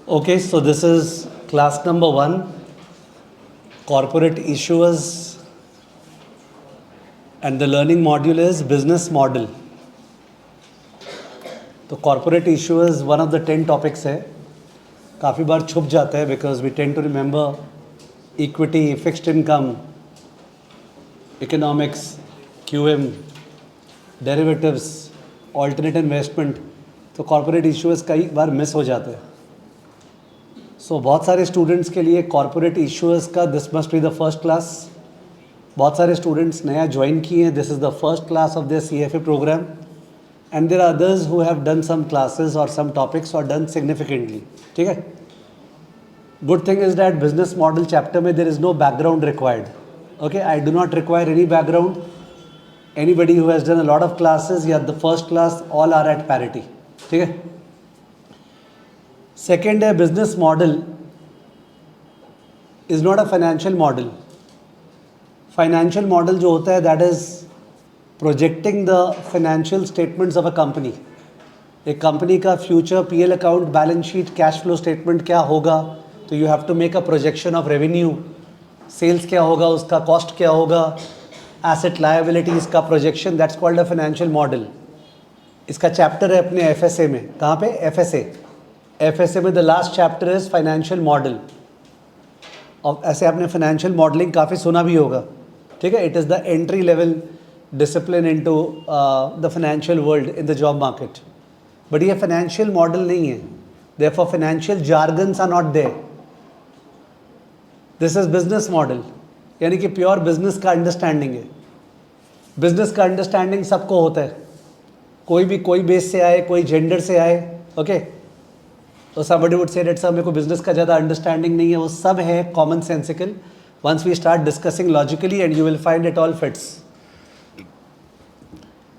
Okay, so this is class number 1, corporate issuers, and the learning module is business model. तो corporate issuers one of the 10 topics है, काफ़ी बार छुप जाता है because we tend to remember equity, fixed income, economics, QM, derivatives, alternate investment. तो corporate issuers कई बार miss हो जाते हैं. सो बहुत सारे स्टूडेंट्स के लिए कॉर्पोरेट इश्यूअर्स का this must be the first class. बहुत सारे स्टूडेंट्स नया ज्वाइन किए हैं. This is the first class of this CFA programme and there are others who have done some classes और सम टॉपिक्स और डन सिग्निफिकेंटली. ठीक है. Good thing is that business model chapter में there is no background required. Okay, I do not require any background. Anybody who has done a lot of classes या the first class all are at parity. ठीक है. Second है business model is not a financial model. Financial model जो होता है that is projecting the financial statements of a company. एक company का future PL account, balance sheet, cash flow statement क्या होगा. तो you have to make a projection of revenue. Sales क्या होगा, उसका कॉस्ट क्या होगा, एसेट लायबिलिटीज़ का projection, that's called a financial model. इसका चैप्टर है अपने FSA में. कहाँ पे? FSA में the last chapter is financial model. और ऐसे आपने फाइनेंशियल मॉडलिंग काफ़ी सुना भी होगा. ठीक है. It is the entry level discipline into the financial world in the job market. But ये फाइनेंशियल मॉडल नहीं है. Therefore financial jargons are not there. This is business model, यानी कि प्योर बिजनेस का अंडरस्टैंडिंग है. बिजनेस का understanding सबको होता है. कोई भी कोई बेस से आए, कोई जेंडर से आए. ओके. तो somebody would say that sir मेरे को बिजनेस का ज़्यादा अंडरस्टैंडिंग नहीं है. वो सब है common sensical. Once we start discussing logically and you will find it all fits.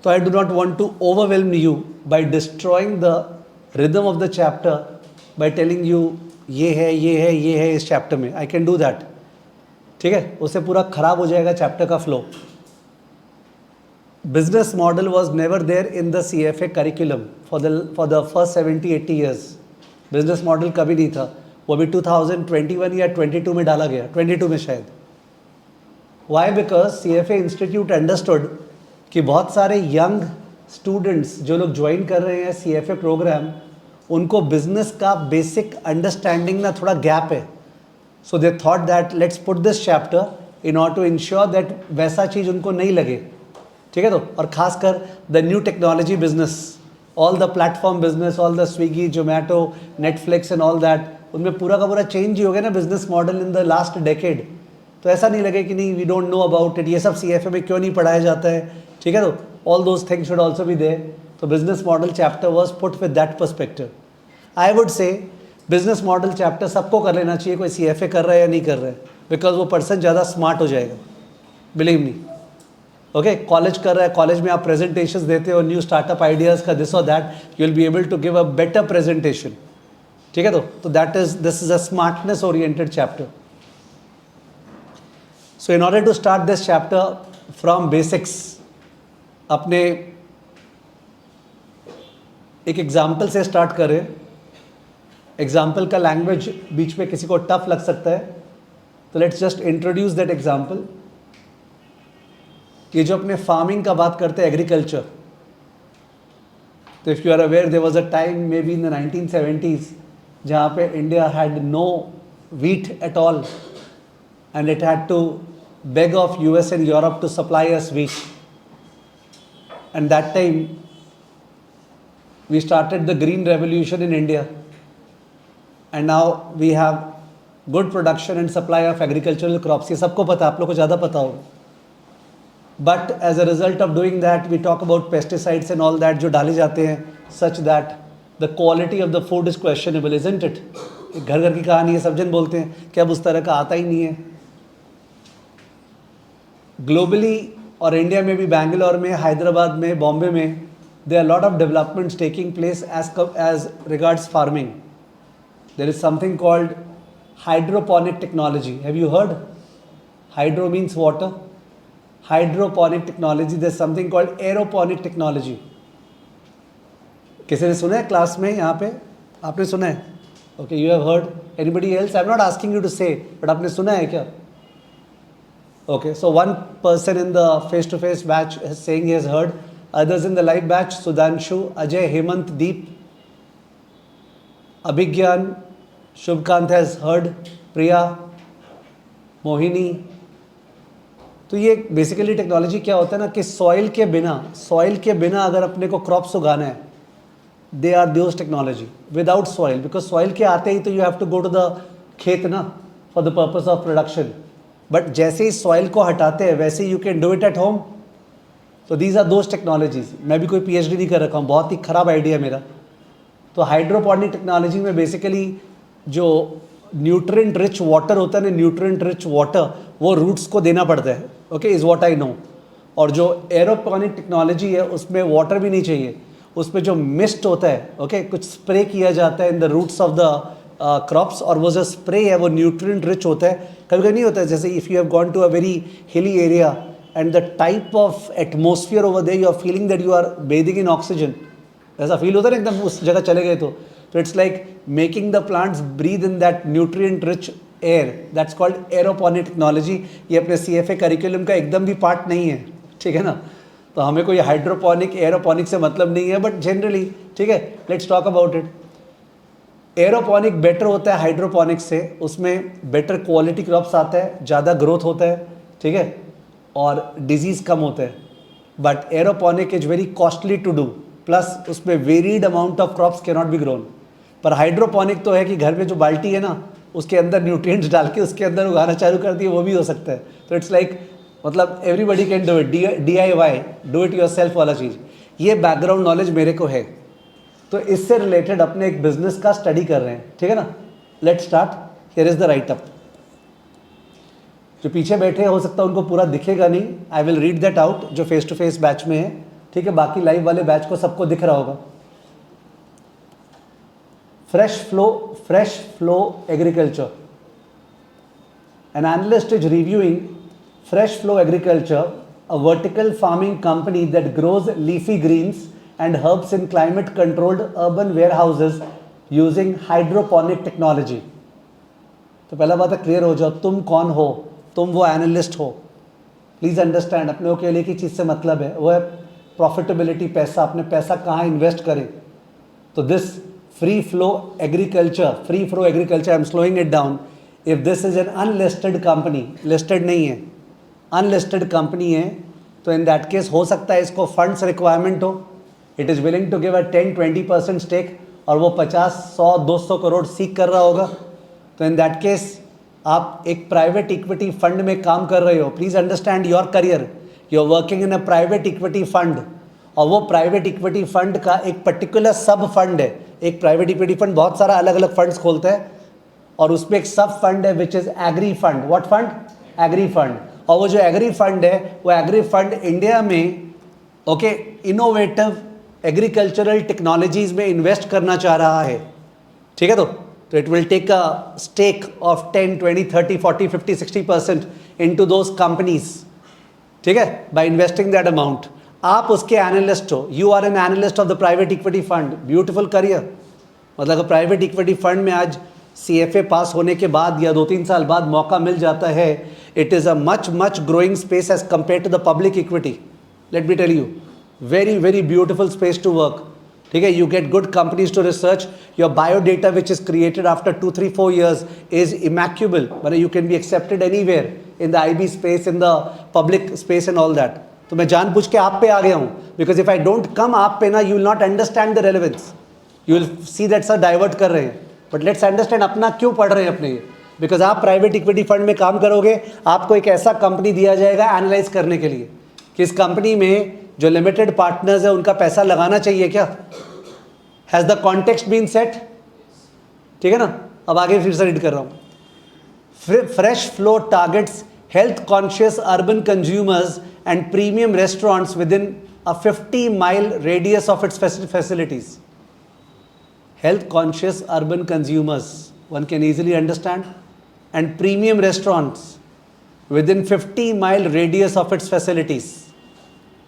तो I do not want to overwhelm you by destroying the rhythm of the chapter by telling you ये है ये है ये है इस chapter में. I can do that. ठीक है. उससे पूरा खराब हो जाएगा चैप्टर का flow. Business model was never there in the CFA curriculum for the first 70-80 years. Business model कभी नहीं था. वो भी 2021 या 22 में डाला गया, 22 में शायद. Why? Because CFA institute understood कि बहुत सारे यंग स्टूडेंट्स जो लोग ज्वाइन कर रहे हैं CFA प्रोग्राम, उनको बिजनेस का बेसिक अंडरस्टैंडिंग ना थोड़ा गैप है. So they thought that let's put this chapter in order to ensure that वैसा चीज़ उनको नहीं लगे. ठीक है. तो और खासकर the new technology business, all the platform business, all the Swiggy, Zomato, Netflix and all that, उनमें पूरा का पूरा चेंज ही हो गया ना business model in the last decade. तो ऐसा नहीं लगे कि नहीं we don't know about it, ये सब CFA में क्यों नहीं पढ़ाया जाता है. ठीक है. तो all those things should also be there. तो business model chapter was put with that perspective. I would say business model chapter सबको कर लेना चाहिए, कोई CFA कर रहा है या नहीं कर रहा है, बिकॉज वो पर्सन ज़्यादा स्मार्ट हो जाएगा. Believe me. ओके. कॉलेज कर रहा है, कॉलेज में आप प्रेजेंटेशंस देते हो न्यू स्टार्टअप आइडियाज़ का, दिस और that, you will be able to give a better presentation. ठीक है. तो that is this is a smartness oriented chapter. So in order to start this chapter from basics, अपने एक example से start करें. Example का language बीच में किसी को टफ लग सकता है, तो let's just introduce that example. ये जो अपने फार्मिंग का बात करते हैं, एग्रीकल्चर. तो if you are aware there was a time may be in the 1970s जहाँ पे India had no wheat at all and it had to beg of US and Europe to supply us wheat. And that time we started the green revolution in India and now we have good production and supply of agricultural crops. ये सबको पता, आप लोग को ज़्यादा पता होगा. But as a result of doing that, we talk about pesticides and all that जो डाले जाते हैं, such that the quality of the food is questionable, isn't it? घर घर की कहानी है, सब जन बोलते हैं कि अब उस तरह का आता ही नहीं है. ग्लोबली और इंडिया में भी, बैंगलोर में, हैदराबाद में, बॉम्बे में, there are lot of developments taking place as regards farming. There is something called hydroponic technology. Have you heard? Hydro means water. Hydroponic technology. There's something called aeroponic technology. किसी ने सुना है क्लास में? यहाँ पे आपने सुना है? Okay, you have heard. Anybody else? I'm not asking you to say, but आपने सुना है क्या? Okay, so one person in the face-to-face batch is saying he has heard. Others in the live batch: Sudhanshu, Ajay, Hemant, Deep, Abhigyan, Shubhkant has heard. Priya, Mohini. तो ये basically technology क्या होता है ना कि सॉइल के बिना अगर अपने को क्रॉप्स उगाना है, they are those technology. Without soil, because soil के आते ही तो you have to go to the खेत ना for the purpose of production. But जैसे ही सॉइल को हटाते हैं वैसे you can do it at home. तो दीज आर दोज टेक्नोलॉजीज. मैं भी कोई PhD नहीं कर रखा हूँ, बहुत ही ख़राब आइडिया मेरा. तो हाइड्रोपोनिक टेक्नोलॉजी में बेसिकली जो न्यूट्रिएंट रिच वाटर होता है ना, न्यूट्रिएंट रिच वाटर वो रूट्स को देना पड़ता है. Okay, is what I know. और जो एरोपोनिक टेक्नोलॉजी है उसमें वाटर भी नहीं चाहिए, उसमें जो मिस्ट होता है, ओके, कुछ स्प्रे किया जाता है in the roots of the crops, और वो जो स्प्रे है वो न्यूट्रिएंट रिच होता है. कभी कभी नहीं होता है, जैसे if you have gone to a very hilly area and the type of atmosphere over there, you are feeling that you are bathing in oxygen. ऐसा फील होता है ना एकदम उस जगह चले गए तो it's like making the plants breathe in that nutrient rich air. That's called aeroponic technology. ये अपने CFA करिकुलम का एकदम भी पार्ट नहीं है, ठीक है ना. तो हमें कोई हाइड्रोपोनिक एरोपोनिक से मतलब नहीं है, बट जनरली ठीक है. Let's talk about it. Aeroponic better होता है हाइड्रोपोनिक से, उसमें बेटर क्वालिटी क्रॉप्स आता है, ज़्यादा ग्रोथ होता है, ठीक है, और डिजीज़ कम होता है. But aeroponic is very costly to do, plus उसमें varied amount of crops can not be grown. पर हाइड्रोपोनिक तो है कि घर में जो बाल्टी है ना उसके अंदर न्यूट्रिएंट्स डाल के उसके अंदर उगाना चालू कर दिए, वो भी हो सकता है. तो इट्स लाइक मतलब everybody can do it. DIY, do it yourself वाला चीज़. ये बैकग्राउंड नॉलेज मेरे को है, तो इससे रिलेटेड अपने एक बिजनेस का स्टडी कर रहे हैं, ठीक है ना. Let's start. Here is the right up. जो पीछे बैठे हो सकता है उनको पूरा दिखेगा नहीं, I will read that out, जो फेस टू फेस बैच में है, ठीक है. बाकी लाइव वाले बैच को सबको दिख रहा होगा. Fresh flow agriculture. N analyst is reviewing Fresh Flow Agriculture, a vertical farming company that grows leafy greens and herbs in climate-controlled urban warehouses using hydroponic technology. तो पहला बात है, क्लियर हो जाओ तुम कौन हो. तुम वो एनालिस्ट हो. प्लीज़ अंडरस्टैंड, अपने को केवल एक ही चीज़ से मतलब है, वो है प्रॉफिटेबिलिटी, पैसा. अपने पैसा कहाँ इन्वेस्ट करें. तो this free flow agriculture, I am slowing it down. If this is N unlisted company, listed नहीं है, अनलिस्टेड कंपनी है, तो इन दैट केस हो सकता है इसको फंड्स रिक्वायरमेंट हो. It is willing to give a 10-20% stake, और वो 50-100-200 करोड़ सीख कर रहा होगा. तो इन दैट केस आप एक प्राइवेट इक्विटी फंड में काम कर रहे हो. Please understand your career. You are working in a private equity fund, और वो प्राइवेट इक्विटी फंड का एक पर्टिकुलर सब फंड है. एक प्राइवेट इक्विटी फंड बहुत सारा अलग अलग फंड्स खोलता है, और उसमें एक सब फंड है which is agri fund. What fund? Agri fund. और वो जो एग्री फंड है, वो एग्री फंड इंडिया में ओके इनोवेटिव एग्रीकल्चरल टेक्नोलॉजीज में इन्वेस्ट करना चाह रहा है, ठीक है. तो it will take a stake of 10, 20, 30, 40, 50, 60% into those companies, ठीक है, बाय इन्वेस्टिंग दैट अमाउंट. आप उसके एनालिस्ट हो. You are an analyst of the private equity fund. Beautiful career. मतलब प्राइवेट इक्विटी फंड में आज CFA पास होने के बाद या 2-3 साल बाद मौका मिल जाता है, it is a much growing space as compare to the public equity. Let me tell you, very beautiful space to work, ठीक है. You get good companies to research. Your biodata which is created after 2-3-4 years is immaculate. मतलब you can be accepted anywhere in the IB space, in the public space and all that. तो मैं जानबूझ के आप पे आ गया हूँ, because if I don't come आप पे ना, you will not understand the relevance. You will see that sir divert कर रहे हैं. बट लेट्स अंडरस्टैंड अपना क्यों पढ़ रहे हैं अपने ये. बिकॉज आप प्राइवेट इक्विटी फंड में काम करोगे, आपको एक ऐसा कंपनी दिया जाएगा एनालाइज करने के लिए कि इस कंपनी में जो लिमिटेड पार्टनर्स है उनका पैसा लगाना चाहिए क्या. Has the context been set, ठीक है ना. अब आगे फिर से रीड कर रहा हूँ. Fresh flow targets health conscious urban consumers and premium restaurants with in a 50-mile radius of its facilities. Health conscious urban consumers, one can easily understand, and premium restaurants within 50-mile radius of its facilities.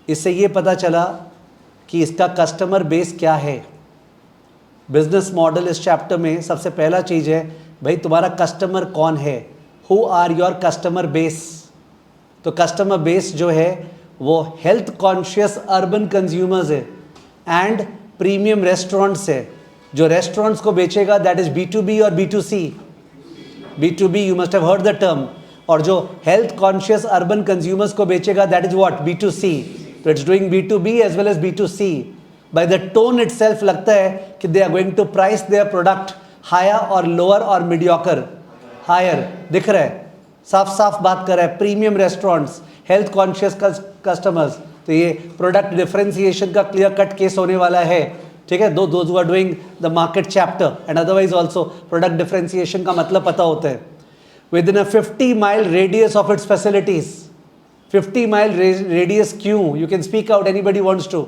इससे ये पता चला कि इसका customer base क्या है. Business model इस chapter में सबसे पहला चीज़ है भाई तुम्हारा कस्टमर कौन है, who are your customer base. तो कस्टमर बेस जो है वो हेल्थ कॉन्शियस अर्बन कंज्यूमर्स है एंड प्रीमियम रेस्टोरेंट्स है। जो रेस्टोरेंट्स को बेचेगा दैट इज B2B और B2C। B2B you must have heard the term. और जो हेल्थ कॉन्शियस अर्बन कंज्यूमर्स को बेचेगा दैट इज व्हाट, B2C। तो it's doing B2B as well as B2C। By the tone itself लगता है कि they are going to price their product higher और lower और मीडियोकर। हायर दिख रहा है, साफ साफ बात कर रहा है। Premium restaurants, health conscious customers, तो ये प्रोडक्ट डिफरेंशिएशन का क्लियर कट केस होने वाला है। ठीक है, those who are doing the market chapter and otherwise also product differentiation का मतलब पता होता है। With in a 50 mile radius of its facilities. 50 mile radius क्यों? You can speak out, anybody wants to.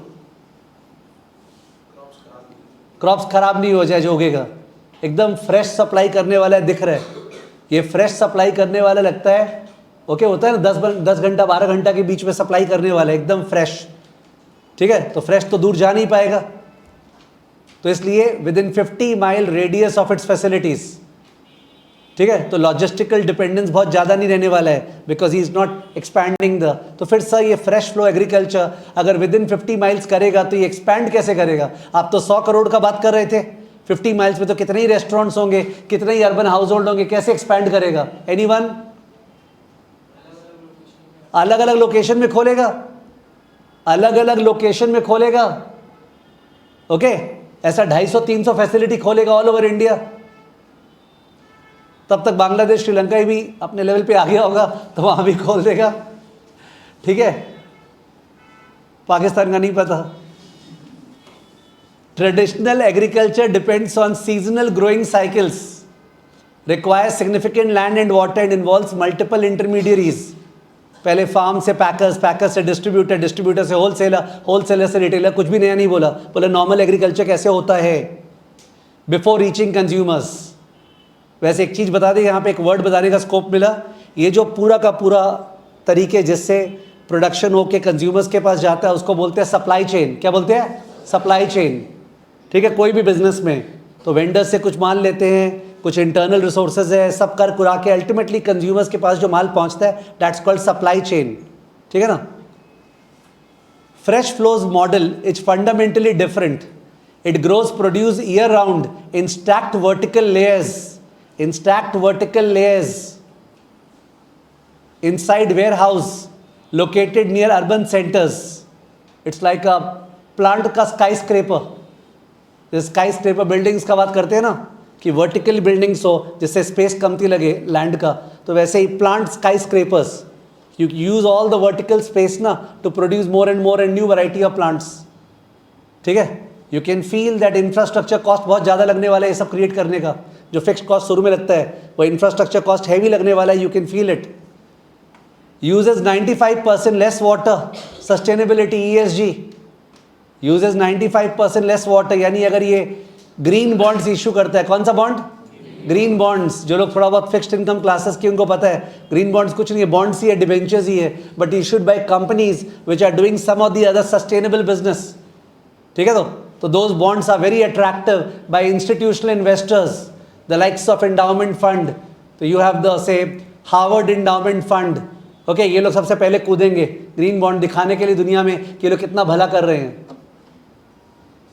Crops खराब नहीं हो जाए जो उगेगा, एकदम फ्रेश सप्लाई करने वाला है, दिख रहा है ये फ्रेश सप्लाई करने वाला लगता है। ओके होता है ना 10 घंटा 12 घंटा के बीच में सप्लाई करने वाला है, एकदम फ्रेश। ठीक है, तो फ्रेश तो दूर जा नहीं पाएगा, तो इसलिए with in 50 mile radius of its facilities. ठीक है, तो लॉजिस्टिकल डिपेंडेंस बहुत ज़्यादा नहीं रहने वाला है because he is not expanding the. तो फिर सर ये फ्रेश फ्लो एग्रीकल्चर अगर विद इन 50 माइल्स करेगा तो ये एक्सपैंड कैसे करेगा? आप तो 100 करोड़ का बात कर रहे थे, 50 माइल्स में तो कितने ही रेस्टोरेंट्स होंगे, कितने ही अर्बन हाउस होल्ड होंगे, कैसे एक्सपैंड करेगा? एनीवन? अलग अलग लोकेशन में खोलेगा, अलग अलग लोकेशन में खोलेगा। ओके, ऐसा 250-300 फैसिलिटी खोलेगा ऑल ओवर इंडिया। तब तक बांग्लादेश श्रीलंका ही भी अपने लेवल पे आ गया होगा तो वहां भी खोल देगा। ठीक है, पाकिस्तान का नहीं पता। Traditional agriculture depends on seasonal growing cycles, requires significant land and water and involves multiple intermediaries. पहले फार्म से पैकर्स, पैकर्स से डिस्ट्रीब्यूटर, डिस्ट्रीब्यूटर से होलसेलर, होलसेलर से रिटेलर। कुछ भी नया नहीं बोला, बोले नॉर्मल एग्रीकल्चर कैसे होता है बिफोर रीचिंग कंज्यूमर्स। वैसे एक चीज़ बता दें, यहाँ पे एक वर्ड बताने का स्कोप मिला। ये जो पूरा का पूरा तरीके जिससे प्रोडक्शन होके कंज्यूमर्स के पास जाता है उसको बोलते हैं सप्लाई चेन। क्या बोलते हैं? Supply chain. ठीक है, कोई भी बिजनेस में तो वेंडर्स से कुछ माल लेते हैं, कुछ इंटरनल रिसोर्सेज है, सब कर कुरा के अल्टीमेटली कंज्यूमर्स के पास जो माल पहुंचता है दैट्स कॉल्ड सप्लाई चेन। ठीक है ना। Fresh flows model is fundamentally different. It grows produce year round in stacked vertical layers, in stacked vertical layers inside warehouse located near urban centers. It's like a plant का skyscraper. जैसे skyscraper buildings का बात करते हैं ना कि vertical buildings हो जिससे space कमती लगे land का, तो वैसे ही plant skyscrapers. You use all the vertical space ना to produce more and new variety of plants. ठीक है, you can feel that infrastructure cost बहुत ज़्यादा लगने वाला है ये सब क्रिएट करने का। जो फिक्स्ड कॉस्ट शुरू में लगता है वो इंफ्रास्ट्रक्चर कॉस्ट हैवी लगने वाला है, you can feel it. Uses 95% less water, sustainability ESG uses 95% less water. यानी अगर ये ग्रीन बॉन्ड्स इशू करता है, कौन सा बॉन्ड? Green bonds. जो लोग थोड़ा बहुत फिक्स्ड इनकम क्लासेस की उनको पता है ग्रीन बॉन्ड्स कुछ नहीं है, बॉन्ड्स ही है, डिबेंचर्स ही है, but issued by companies which are doing some of the other sustainable business. ठीक है, तो those bonds are very attractive by institutional investors, the likes of endowment fund. तो you have the say Harvard endowment fund. Okay, ये लोग सबसे पहले कूदेंगे green bond दिखाने के लिए दुनिया में कि ये लोग कितना भला कर रहे हैं।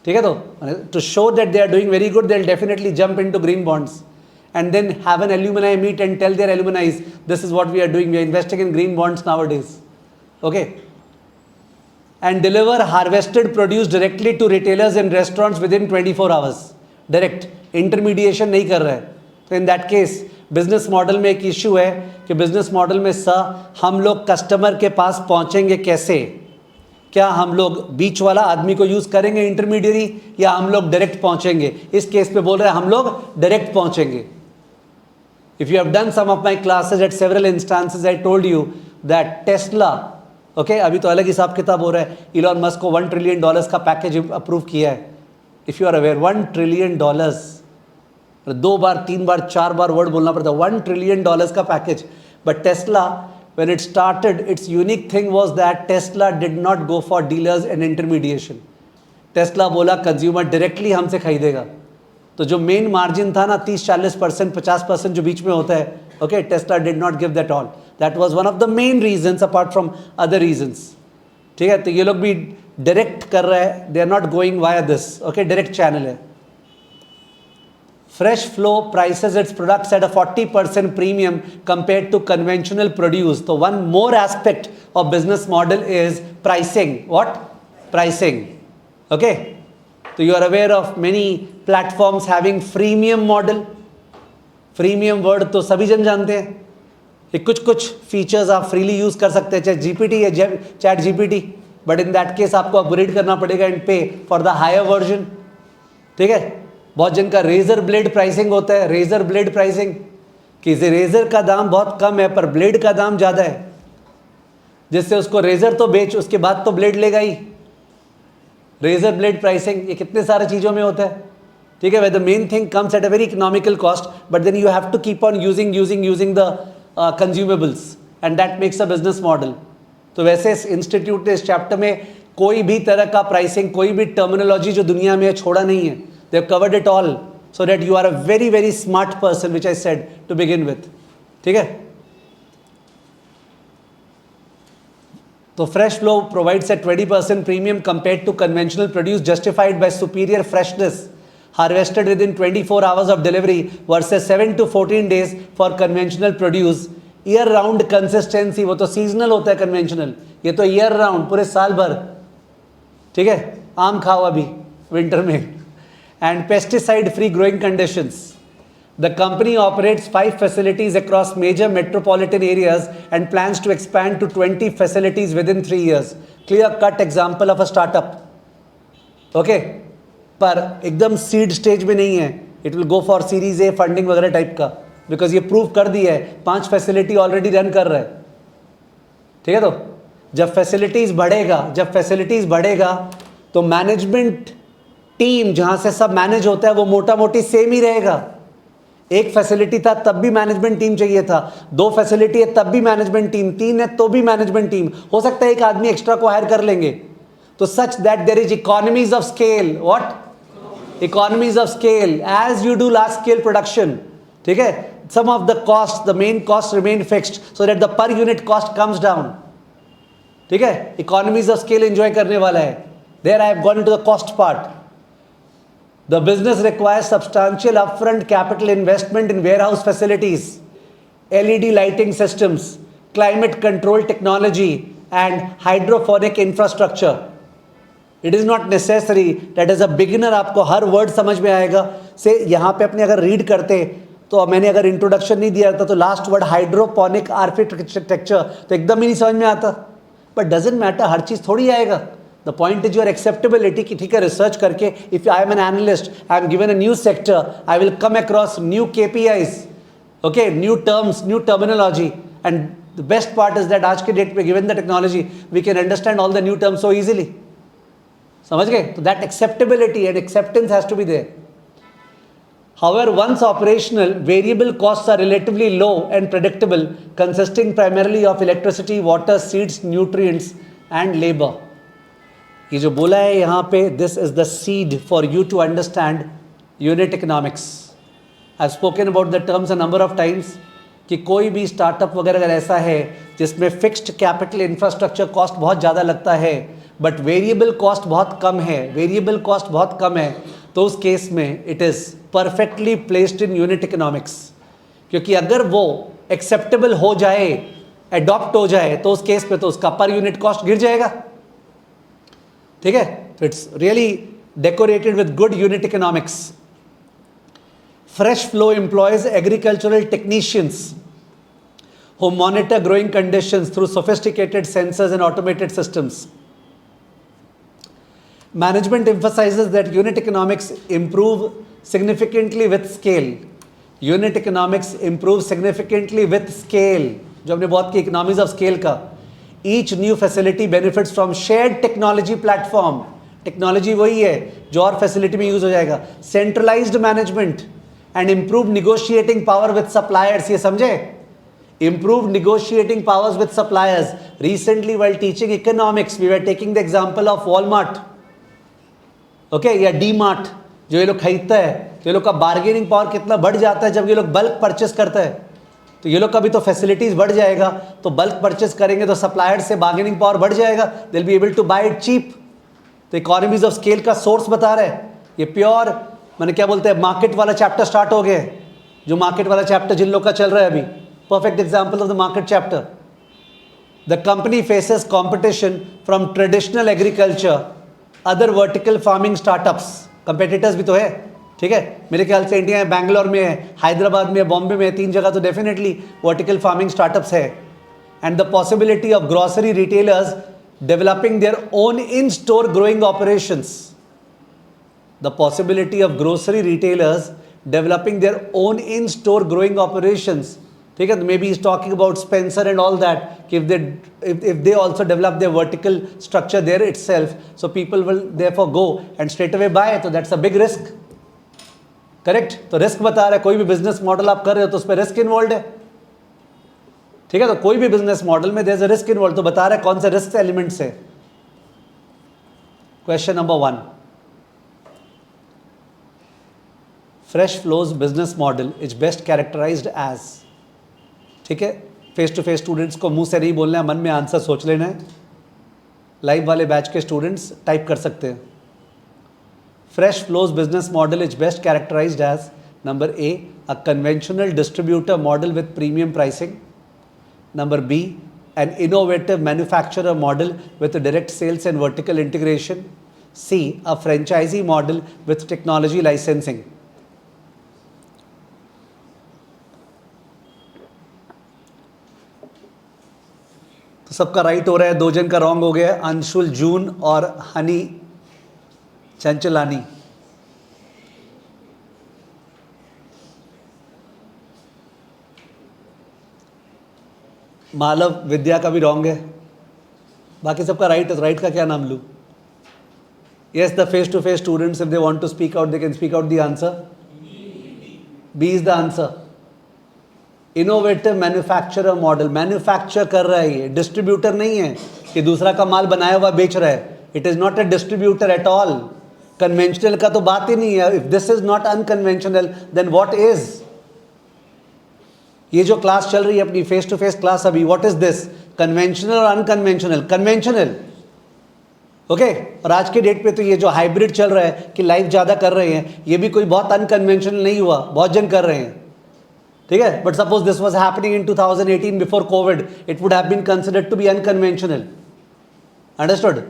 ठीक है, तो to show that they are doing very good, they'll definitely jump into green bonds and then have an alumni meet and tell their alumni this is what we are doing, we are investing in green bonds nowadays. Okay, and deliver harvested produce directly to retailers and restaurants within 24 hours. Direct intermediation नहीं कर रहा है। तो in that case business model में एक issue है कि business model में हम लोग कस्टमर के पास पहुंचेंगे कैसे? क्या हम लोग बीच वाला आदमी को यूज करेंगे इंटरमीडियरी, या हम लोग डायरेक्ट पहुंचेंगे? इस केस पे बोल रहे हैं हम लोग डायरेक्ट पहुंचेंगे। If you have done some of my classes at several instances I told you that Tesla, okay, अभी तो अलग हिसाब किताब हो रहा है, इलॉन मस्क को $1 ट्रिलियन का पैकेज अप्रूव किया है। If you are aware, $1 trillion, 2 बार 3 बार 4 बार वर्ड बोलना पड़ता है, $1 ट्रिलियन का package. But Tesla when it started, its unique thing was that Tesla did not go for dealers and intermediation. Tesla बोला कंज्यूमर डायरेक्टली हमसे खरीदेगा। तो जो मेन मार्जिन था ना 30-40%, 50% जो बीच में होता है, okay, Tesla did not give that all. That was one of the main reasons apart from other reasons. ठीक है, तो ये लोग भी डायरेक्ट कर रहे हैं, they are not going via this. Okay, direct channel है. Fresh Flow prices its products at a 40% premium compared to conventional produce. So one more aspect of business model is pricing. What? Pricing. Okay. So you are aware of many platforms having freemium model. Freemium word तो सभी जन जानते हैं. ये कुछ features आप freely use कर सकते हैं, चाहे जीपीटी या chat GPT, but in that case आपको अपग्रेड करना पड़ेगा एंड पे फॉर द हायर वर्जन. ठीक है. बहुत जन का रेजर ब्लेड प्राइसिंग होता है. रेजर ब्लेड प्राइसिंग कि रेजर का दाम बहुत कम है पर ब्लेड का दाम ज़्यादा है, जिससे उसको रेजर तो बेच, उसके बाद तो ब्लेड लेगा ही. रेजर ब्लेड प्राइसिंग ये कितने सारे चीज़ों में होता है. ठीक है, way the main thing comes at a very economical cost, but then you have to keep on using the consumables and that makes a business model. तो वैसे इस इंस्टीट्यूट ने इस चैप्टर में कोई भी तरह का प्राइसिंग, कोई भी टर्मिनोलॉजी जो दुनिया में छोड़ा नहीं है. They have covered it all so that you are a very, very smart person, which I said to begin with. ठीक है. तो Fresh Flow provides a 20% premium compared to conventional produce, justified by superior freshness, harvested within 24 hours of delivery versus 7 to 14 days for conventional produce. Year round consistency, वो तो seasonal होता है conventional, ये तो year round, पूरे साल भर. ठीक है, आम खाओ अभी winter में. And pesticide-free growing conditions. The company operates 5 facilities across major metropolitan areas and plans to expand to 20 facilities within 3 years. Clear-cut example of a startup. Okay? पर एकदम seed stage में नहीं है. It will go for Series A funding वगैरह type का. Because ये prove कर दिया है, 5 facility already run कर रहा है. ठीक है, तो जब facilities बढ़ेगा तो management टीम जहां से सब मैनेज होता है वो मोटा मोटी सेम ही रहेगा. एक फैसिलिटी था तब भी मैनेजमेंट टीम चाहिए था, 2 फैसिलिटी है तब भी मैनेजमेंट टीम, 3 है तो भी मैनेजमेंट टीम. हो सकता है एक आदमी एक्स्ट्रा को हायर कर लेंगे. तो such that there is economies of scale. What? Economies of scale as you do large scale production. ठीक है, some of the cost, the main cost remain fixed so that the per unit cost comes down. ठीक है, economies of scale enjoy करने वाला है. There I have gone into the cost part. The business requires substantial upfront capital investment in warehouse facilities, LED lighting systems, climate control technology, and hydroponic infrastructure. It is not necessary that as a beginner आपको हर word समझ में आएगा. से यहाँ पे अपने अगर read करते तो मैंने अगर इंट्रोडक्शन नहीं दिया था तो लास्ट वर्ड हाइड्रोपोनिक आर्किटेक्चर तो एकदम ही नहीं समझ में आता. बट डजेंट मैटर, हर चीज़ थोड़ी आएगा. The point is your acceptability कि ठीक है रिसर्च करके if I am an analyst, I am given a new sector, I will come across new KPIs, okay, new terms, new terminology. And the best part is that आज के date में given the technology we can understand all the new terms so easily. समझ गए? तो that acceptability and acceptance has to be there. However, once operational, variable costs are relatively low and predictable, consisting primarily of electricity, water, seeds, nutrients, and labor. ये जो बोला है यहाँ पे, this is the seed for you to understand unit economics. I've spoken about the terms a number of times कि कोई भी startup वगैरह अगर ऐसा है जिसमें फिक्स्ड कैपिटल इंफ्रास्ट्रक्चर कॉस्ट बहुत ज़्यादा लगता है बट वेरिएबल कॉस्ट बहुत कम है, तो उस केस में it is perfectly placed in unit economics. क्योंकि अगर वो एक्सेप्टेबल हो जाए, एडॉप्ट हो जाए, तो उस केस पे तो उसका पर यूनिट कॉस्ट गिर जाएगा. ठीक है, तो it's really decorated with good unit economics. Fresh Flow employs agricultural technicians who monitor growing conditions through sophisticated sensors and automated systems. Management emphasizes that unit economics improve significantly with scale. Unit economics improve significantly with scale. जो हमने बात की economies of scale का. Each new facility benefits from shared technology platform. Technology वही है जो और facility में use हो जाएगा. Centralized management and improved negotiating power with suppliers. ये समझे? Improved negotiating powers with suppliers. Recently, while teaching economics, we were taking the example of Walmart, okay, या D-Mart, जो ये लोग खरीदता है तो ये लोग का बार्गेनिंग पावर कितना बढ़ जाता है जब ये लोग बल्क परचेस करता है। तो ये लोग का भी तो फैसिलिटीज बढ़ जाएगा, तो बल्क परचेस करेंगे तो सप्लायर से बार्गेनिंग पावर बढ़ जाएगा, they will be able to buy it cheap. तो इकोनॉमीज ऑफ स्केल का सोर्स बता रहा है ये। प्योर मैंने क्या बोलते हैं, मार्केट वाला चैप्टर स्टार्ट हो गया है, जो मार्केट वाला चैप्टर जिन लोग का चल रहा है अभी, perfect example of the market chapter. The company faces competition from traditional agriculture, other vertical farming startups. Competitors भी तो है, ठीक है। मेरे ख्याल से इंडिया में बैंगलोर में है, हैदराबाद में है, बॉम्बे में है, 3 जगह तो डेफिनेटली वर्टिकल फार्मिंग स्टार्टअप्स है। And the possibility of grocery retailers developing their own in store growing operations. The possibility of grocery retailers developing their own in store growing operations, ठीक है। तो may be is talking about Spencer and all that, कि if they also develop their vertical structure there itself, so people will therefore go and straight away buy, तो that's a big risk, correct. तो risk बता रहा है, कोई भी business model आप कर रहे हो तो उस पर रिस्क इन्वॉल्व है, ठीक है। तो कोई भी बिजनेस मॉडल में there is a risk involve, तो बता रहा है कौन से रिस्क एलिमेंट्स है। Question number 1, Fresh flows business model is best characterised as, ठीक है। फेस टू फेस स्टूडेंट्स को मुंह से नहीं बोलना है, मन में आंसर सोच लेना है। लाइव वाले बैच के स्टूडेंट्स टाइप कर सकते हैं। Fresh flows business model is best characterised as, number A, a conventional distributor model with premium pricing, number B, an innovative manufacturer model with direct sales and vertical integration, C, a franchisee model with technology licensing. तो सबका right हो रहा है, 2 जन का wrong हो गया है, अंशुल जून और हनी चंचलानी। मालव विद्या का भी रॉन्ग है, बाकी सबका राइट है। तो राइट का क्या नाम लूँ? Yes, the face to face students if they want to speak out they can speak out the answer. B is the answer. Innovative manufacturer model, manufacture कर रहा है ये, डिस्ट्रीब्यूटर नहीं है कि दूसरा का माल बनाया हुआ बेच रहा है। It is not a distributor at all. Conventional का तो बात ही नहीं है। If this is not unconventional then what is? ये जो क्लास चल रही है अपनी फेस टू फेस क्लास अभी, व्हाट इज दिस? कन्वेंशनल और अनकन्वेंशनल? Conventional, okay. और आज के डेट पे तो ये जो हाइब्रिड चल रहा है कि लाइव ज़्यादा कर रहे हैं, ये भी कोई बहुत अनकन्वेंशनल नहीं हुआ, बहुत जन कर रहे हैं, ठीक है। But suppose this was happening in 2018 before covid, it would have been considered to be unconventional, understood.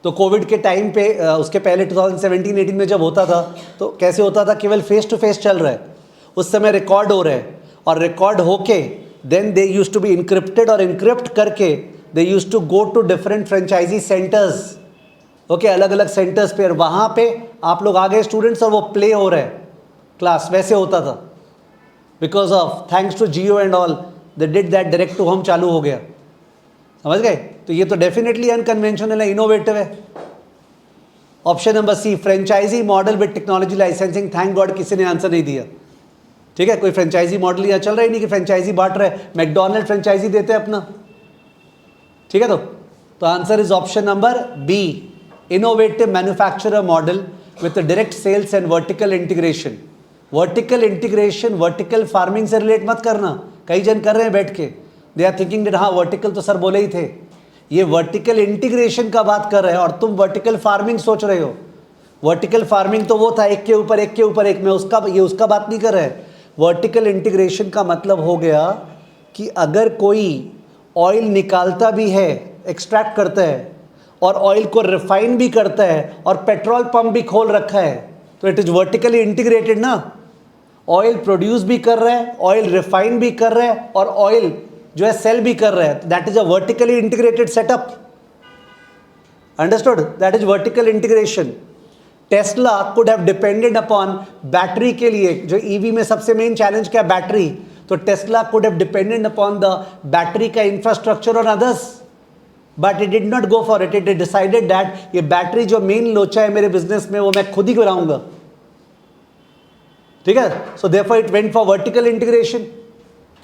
तो कोविड के टाइम पे, उसके पहले 2017-18 में जब होता था तो कैसे होता था? केवल फेस टू फेस चल रहा है, उस समय रिकॉर्ड हो रहा है, और रिकॉर्ड होके then they used to be encrypted, और इनक्रिप्ट करके they used to go to different franchisee centers, okay, अलग अलग सेंटर्स पे, और वहाँ पे आप लोग आ गए स्टूडेंट्स और वो प्ले हो रहा है क्लास, वैसे होता था। Because of thanks to Jio and all they did that, direct to home चालू हो गया, समझ गए। तो ये तो डेफिनेटली अनकन्वेंशनल है, इनोवेटिव है। Option number C, franchisee model with technology licensing. Thank God किसी ने आंसर नहीं दिया, ठीक है। कोई फ्रेंचाइजी मॉडल यहाँ चल रहा ही नहीं कि फ्रेंचाइजी बांट रहा है, मैकडोनल्ड फ्रेंचाइजी देते हैं अपना, ठीक है। तो answer is option number B, innovative manufacturer model with direct sales and vertical integration. Vertical integration vertical farming से रिलेट मत करना, कई जन कर रहे हैं बैठ के, दे आर थिंकिंग दैट हाँ वर्टिकल तो सर बोले ही थे। ये वर्टिकल इंटीग्रेशन का बात कर रहे हैं और तुम वर्टिकल फार्मिंग सोच रहे हो। वर्टिकल फार्मिंग तो वो था एक के ऊपर एक के ऊपर एक में, उसका बात नहीं कर रहे हैं। वर्टिकल इंटीग्रेशन का मतलब हो गया कि अगर कोई ऑयल निकालता भी है, एक्सट्रैक्ट करता है, और ऑयल को रिफाइन भी करता है, और पेट्रोल पंप भी खोल रखा है, तो इट इज वर्टिकली इंटीग्रेटेड ना। ऑयल प्रोड्यूस भी कर रहा है, ऑयल रिफाइन भी कर रहा है, और ऑयल जो है सेल भी कर रहा है। That is a vertically integrated setup, understood? That is vertical integration. Tesla could have depended upon battery के लिए, जो ईवी में सबसे मेन चैलेंज क्या, बैटरी, तो Tesla could have depended upon the battery का इंफ्रास्ट्रक्चर और others, but it did not go for it. It decided that ये बैटरी जो मेन लोचा है मेरे बिजनेस में वो मैं खुद ही बनाऊंगा, ठीक है। So therefore it went for vertical integration,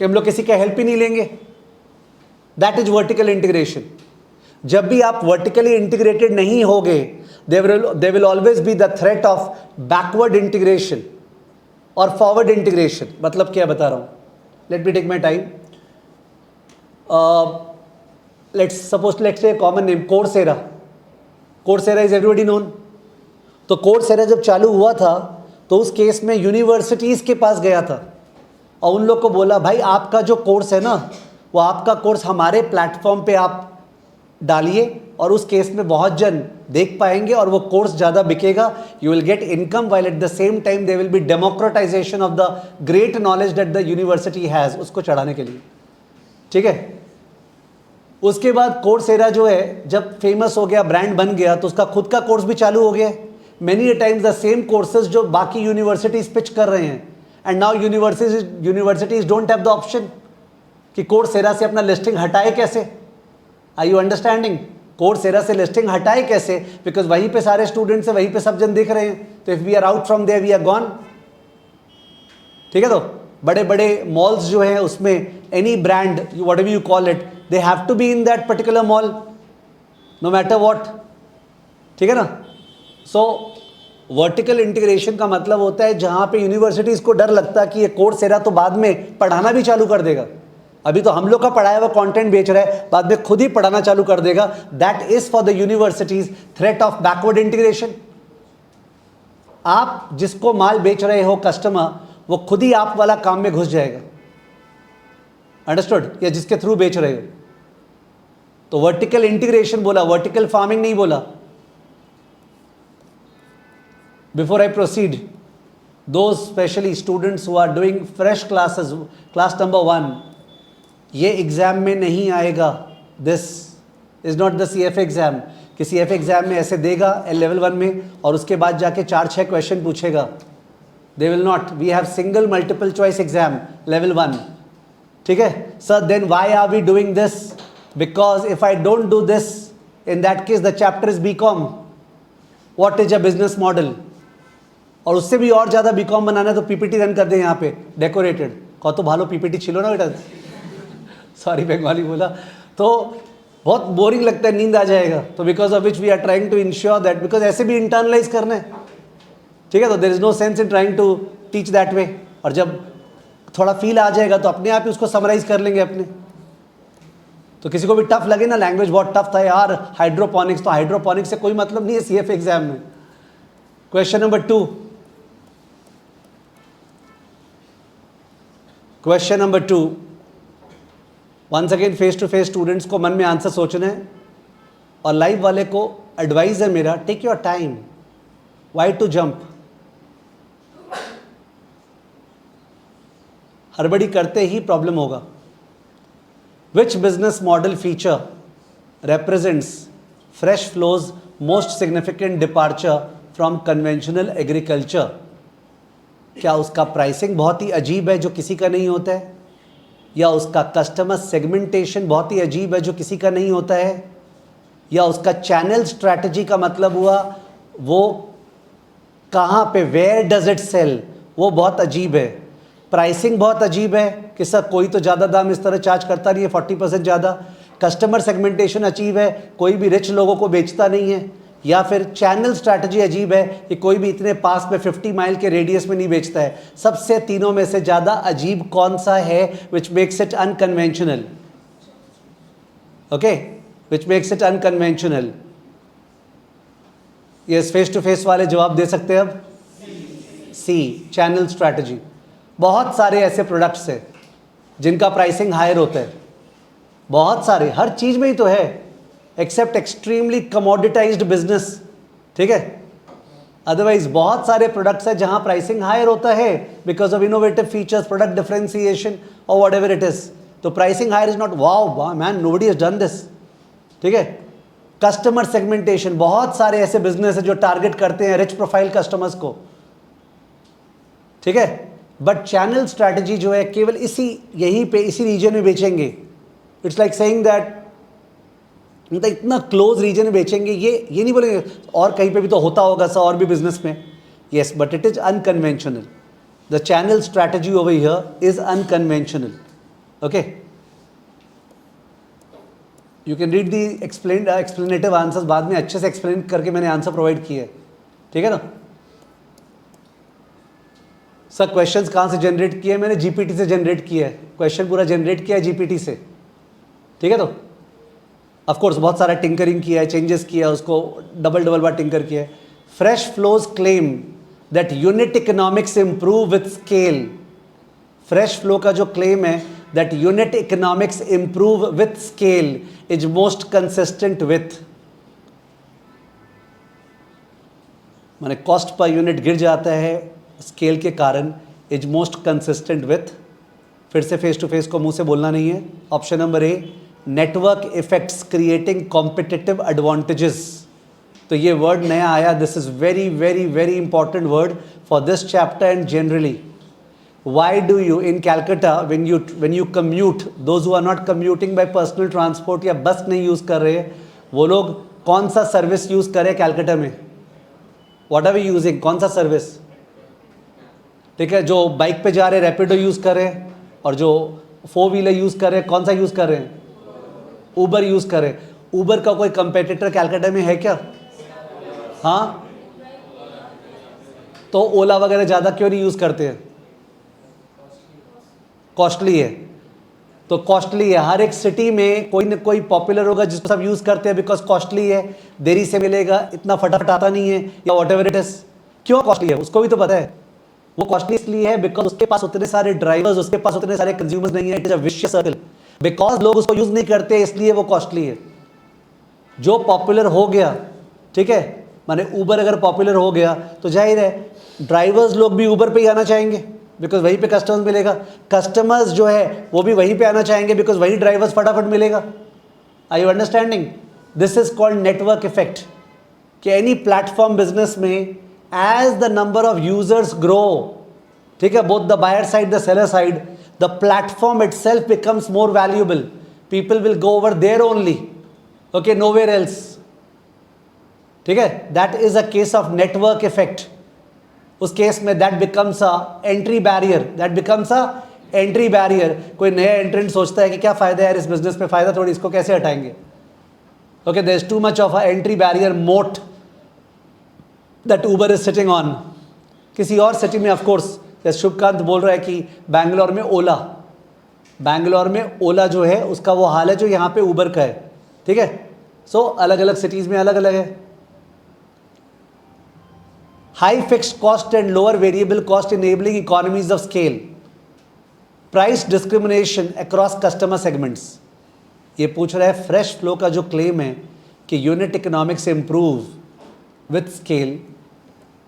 कि हम लोग किसी का हेल्प ही नहीं लेंगे। That is vertical integration. जब भी आप वर्टिकली इंटीग्रेटेड नहीं होगे, there will always be the threat of backward integration, और फॉरवर्ड इंटीग्रेशन मतलब क्या बता रहा हूँ, let me take my time. Let's say common name Coursera. Coursera is everybody known. तो कोर्सेरा जब चालू हुआ था तो उस केस में यूनिवर्सिटीज़ के पास गया था और उन लोग को बोला भाई आपका जो कोर्स है ना वो आपका कोर्स हमारे प्लेटफॉर्म पे आप डालिए और उस केस में बहुत जन देख पाएंगे और वो कोर्स ज़्यादा बिकेगा. You will get income while at the same time they will B democratisation of the great knowledge that the university has, उसको चढ़ाने के लिए. ठीक है. उसके बाद कोर्सेरा जो है जब फेमस हो गया, ब्रांड बन गया, तो उसका खुद का कोर्स भी चालू हो गया. Many a times the same courses जो बाकी यूनिवर्सिटीज पिच कर रहे हैं, and now universities don't have the option कि कोर्सेरा से अपना लिस्टिंग हटाए कैसे. Are you understanding? कोर्सेरा से लिस्टिंग हटाए कैसे? बिकॉज वहीं पे सारे स्टूडेंट्स हैं, वहीं पे सब जन दिख रहे हैं. तो if we are out from there we are gone. ठीक है. तो बड़े बड़े मॉल्स जो हैं उसमें any brand whatever you call it, they have to be in that particular mall no matter what. ठीक है ना. सो वर्टिकल इंटीग्रेशन का मतलब होता है जहां पे यूनिवर्सिटीज को डर लगता है कि ये कोर्सेरा तो बाद में पढ़ाना भी चालू कर देगा, अभी तो हम लोग का पढ़ाया हुआ कंटेंट बेच रहा है, बाद में खुद ही पढ़ाना चालू कर देगा. That is for the universities threat of backward integration. आप जिसको माल बेच रहे हो कस्टमर, वो खुद ही आप वाला काम में घुस जाएगा. अंडरस्टूड? या जिसके थ्रू बेच रहे हो. तो वर्टिकल इंटीग्रेशन बोला, वर्टिकल फार्मिंग नहीं बोला. Before I proceed, those specially students who are doing fresh classes, class number 1, ये एग्जाम में नहीं आएगा. This is not the CFA exam. कि CFA एग्जाम में ऐसे देगा लेवल 1 में और उसके बाद जाके 4-6 क्वेश्चन पूछेगा. They will not. We have single multiple choice exam level 1. ठीक है. Sir then why are we doing this? Because if I don't do this, in that case the chapter is BCom. What is a business model? और उससे भी और ज़्यादा BCom बनाना है तो PPT run कर दे यहाँ पे डेकोरेटेड. कहो तो भालो PPT छिलो ना बेटा. सॉरी बंगाली बोला तो बहुत बोरिंग लगता है, नींद आ जाएगा. तो because of which we are trying to ensure that, because ऐसे भी इंटरनलाइज करना है. ठीक है. तो there is no sense in trying to teach that way. और जब थोड़ा फील आ जाएगा तो अपने आप ही उसको समराइज कर लेंगे अपने. तो किसी को भी टफ लगे ना, लैंग्वेज बहुत टफ था यार, हाइड्रोपोनिक्स, तो हाइड्रोपोनिक्स से कोई मतलब नहीं है CFA एग्जाम में. Question number 2. Question number 2, once again face to face students को मन में आंसर सोचना है और लाइव वाले को एडवाइस है मेरा, take your time. Why to jump? हड़बड़ी करते ही प्रॉब्लम होगा. Which business model feature represents fresh flow's most significant departure from conventional agriculture? क्या उसका प्राइसिंग बहुत ही अजीब है जो किसी का नहीं होता है, या उसका कस्टमर सेगमेंटेशन बहुत ही अजीब है जो किसी का नहीं होता है, या उसका चैनल स्ट्रैटेजी का मतलब हुआ वो कहाँ पे, वेयर डज इट सेल, वो बहुत अजीब है. प्राइसिंग बहुत अजीब है कि सर कोई तो ज़्यादा दाम इस तरह चार्ज करता नहीं है, 40% ज़्यादा. कस्टमर सेगमेंटेशन अजीब है, कोई भी रिच लोगों को बेचता नहीं है. या फिर चैनल स्ट्रैटेजी अजीब है कि कोई भी इतने पास में 50 माइल के रेडियस में नहीं बेचता है. सबसे तीनों में से ज़्यादा अजीब कौन सा है? Which makes it unconventional. Okay, which makes it unconventional. Yes, face to face वाले जवाब दे सकते हैं अब. C, channel strategy. बहुत सारे ऐसे प्रोडक्ट्स हैं जिनका प्राइसिंग हायर होता है, बहुत सारे, हर चीज़ में ही तो है, एक्सेप्ट एक्सट्रीमली कमोडिटाइज्ड बिजनेस. ठीक है. अदरवाइज बहुत सारे प्रोडक्ट्स हैं जहां प्राइसिंग हायर होता है because of innovative features, product differentiation और वॉट एवर इट इज. तो pricing higher is not wow man, nobody has done this. ठीक है. कस्टमर सेगमेंटेशन, बहुत सारे ऐसे बिजनेस है जो टारगेट करते हैं रिच प्रोफाइल कस्टमर्स को. ठीक है. बट चैनल स्ट्रैटेजी जो है केवल यहीं पे इसी रीजन में बेचेंगे. इट्स लाइक सेइंग दैट मतलब इतना क्लोज रीजन में बेचेंगे, ये नहीं बोलेंगे और कहीं पे भी तो होता होगा सर और भी बिजनेस में. Yes, but it is unconventional. The channel strategy over here is unconventional. Okay, you can read the एक्सप्लेनेटिव answers, बाद में अच्छे से एक्सप्लेन करके मैंने आंसर प्रोवाइड किए. ठीक है ना. सर क्वेश्चंस कहाँ से जनरेट किए? मैंने जीपीटी से जनरेट किया है, क्वेश्चन पूरा जनरेट किया है जीपीटी से, ठीक है। तो ऑफ कोर्स बहुत सारा टिंकरिंग किया है, चेंजेस किया है, उसको डबल बार टिंकर किया है। Fresh flows claim that unit economics improve with scale. Fresh flow का जो क्लेम है that unit economics improve with scale is most consistent with, माने कॉस्ट पर यूनिट गिर जाता है स्केल के कारण, इज मोस्ट कंसिस्टेंट विथ। फिर से फेस टू फेस को मुंह से बोलना नहीं है। Option number A, network effects creating competitive advantages. तो ये वर्ड नया आया, this is very very very important word for this chapter and generally. Why do you in Calcutta when you commute, those who are not commuting by personal transport या बस नहीं use कर रहे, वो लोग कौन सा सर्विस यूज़ करें कैलकाटा में? What are we using? कौन सा सर्विस? ठीक है, जो बाइक पे जा रहे रैपिडो यूज़ करें, और जो 4 व्हीलर यूज़ कर रहे हैं कौन सा यूज़ कर रहे हैं? ऊबर यूज़ करें। ऊबर का कोई कंपेटिटर कैलकाटा में है क्या? हाँ, तो ओला वगैरह ज़्यादा क्यों नहीं यूज़ करते हैं? कॉस्टली है। तो कॉस्टली है, हर एक सिटी में कोई ना कोई पॉपुलर होगा जिसको सब यूज़ करते हैं बिकॉज कॉस्टली है, देरी से मिलेगा, इतना फटाफट आता नहीं है, या वॉट एवर इट इज। क्यों कॉस्टली है उसको भी तो पता है। वो कॉस्टली इसलिए है बिकॉज उसके पास उतने सारे ड्राइवर्स, उसके पास उतने सारे कंज्यूमर्स नहीं है। It is a vicious circle, because लोग उसको यूज़ नहीं करते इसलिए वो कॉस्टली है। जो पॉपुलर हो गया, ठीक है, माने ऊबर अगर पॉपुलर हो गया तो जाहिर है ड्राइवर्स लोग भी ऊबर पे ही आना चाहेंगे बिकॉज वहीं पे कस्टमर्स मिलेगा। कस्टमर्स जो है वो भी वहीं पे आना चाहेंगे बिकॉज वहीं ड्राइवर्स फटाफट मिलेगा। Are you understanding? This is called network effect. कि एनी प्लेटफॉर्म बिजनेस में as the number of users grow, ठीक है, both the buyer side the seller side, the platform itself becomes more valuable. People will go over there only, okay, nowhere else, ठीक है। That is a case of network effect. उस case में that becomes a entry barrier, that becomes a entry barrier. कोई नया एंट्रेंट सोचता है कि क्या फ़ायदा है यार इस बिजनेस में, फ़ायदा थोड़ी, इसको कैसे हटाएंगे? Okay, there is too much of a entry barrier moat that Uber is sitting on. किसी और सिटी में ऑफ कोर्स, जैसे शुभकांत बोल रहा है कि बैंगलोर में ओला, बैंगलोर में ओला जो है उसका वो हाल है जो यहाँ पे उबर का है, ठीक है। सो अलग अलग सिटीज़ में अलग अलग है। High fixed cost and lower variable cost enabling economies of scale. Price discrimination across customer segments. ये पूछ रहा है फ्रेश फ्लो का जो क्लेम है कि unit economics improve with scale,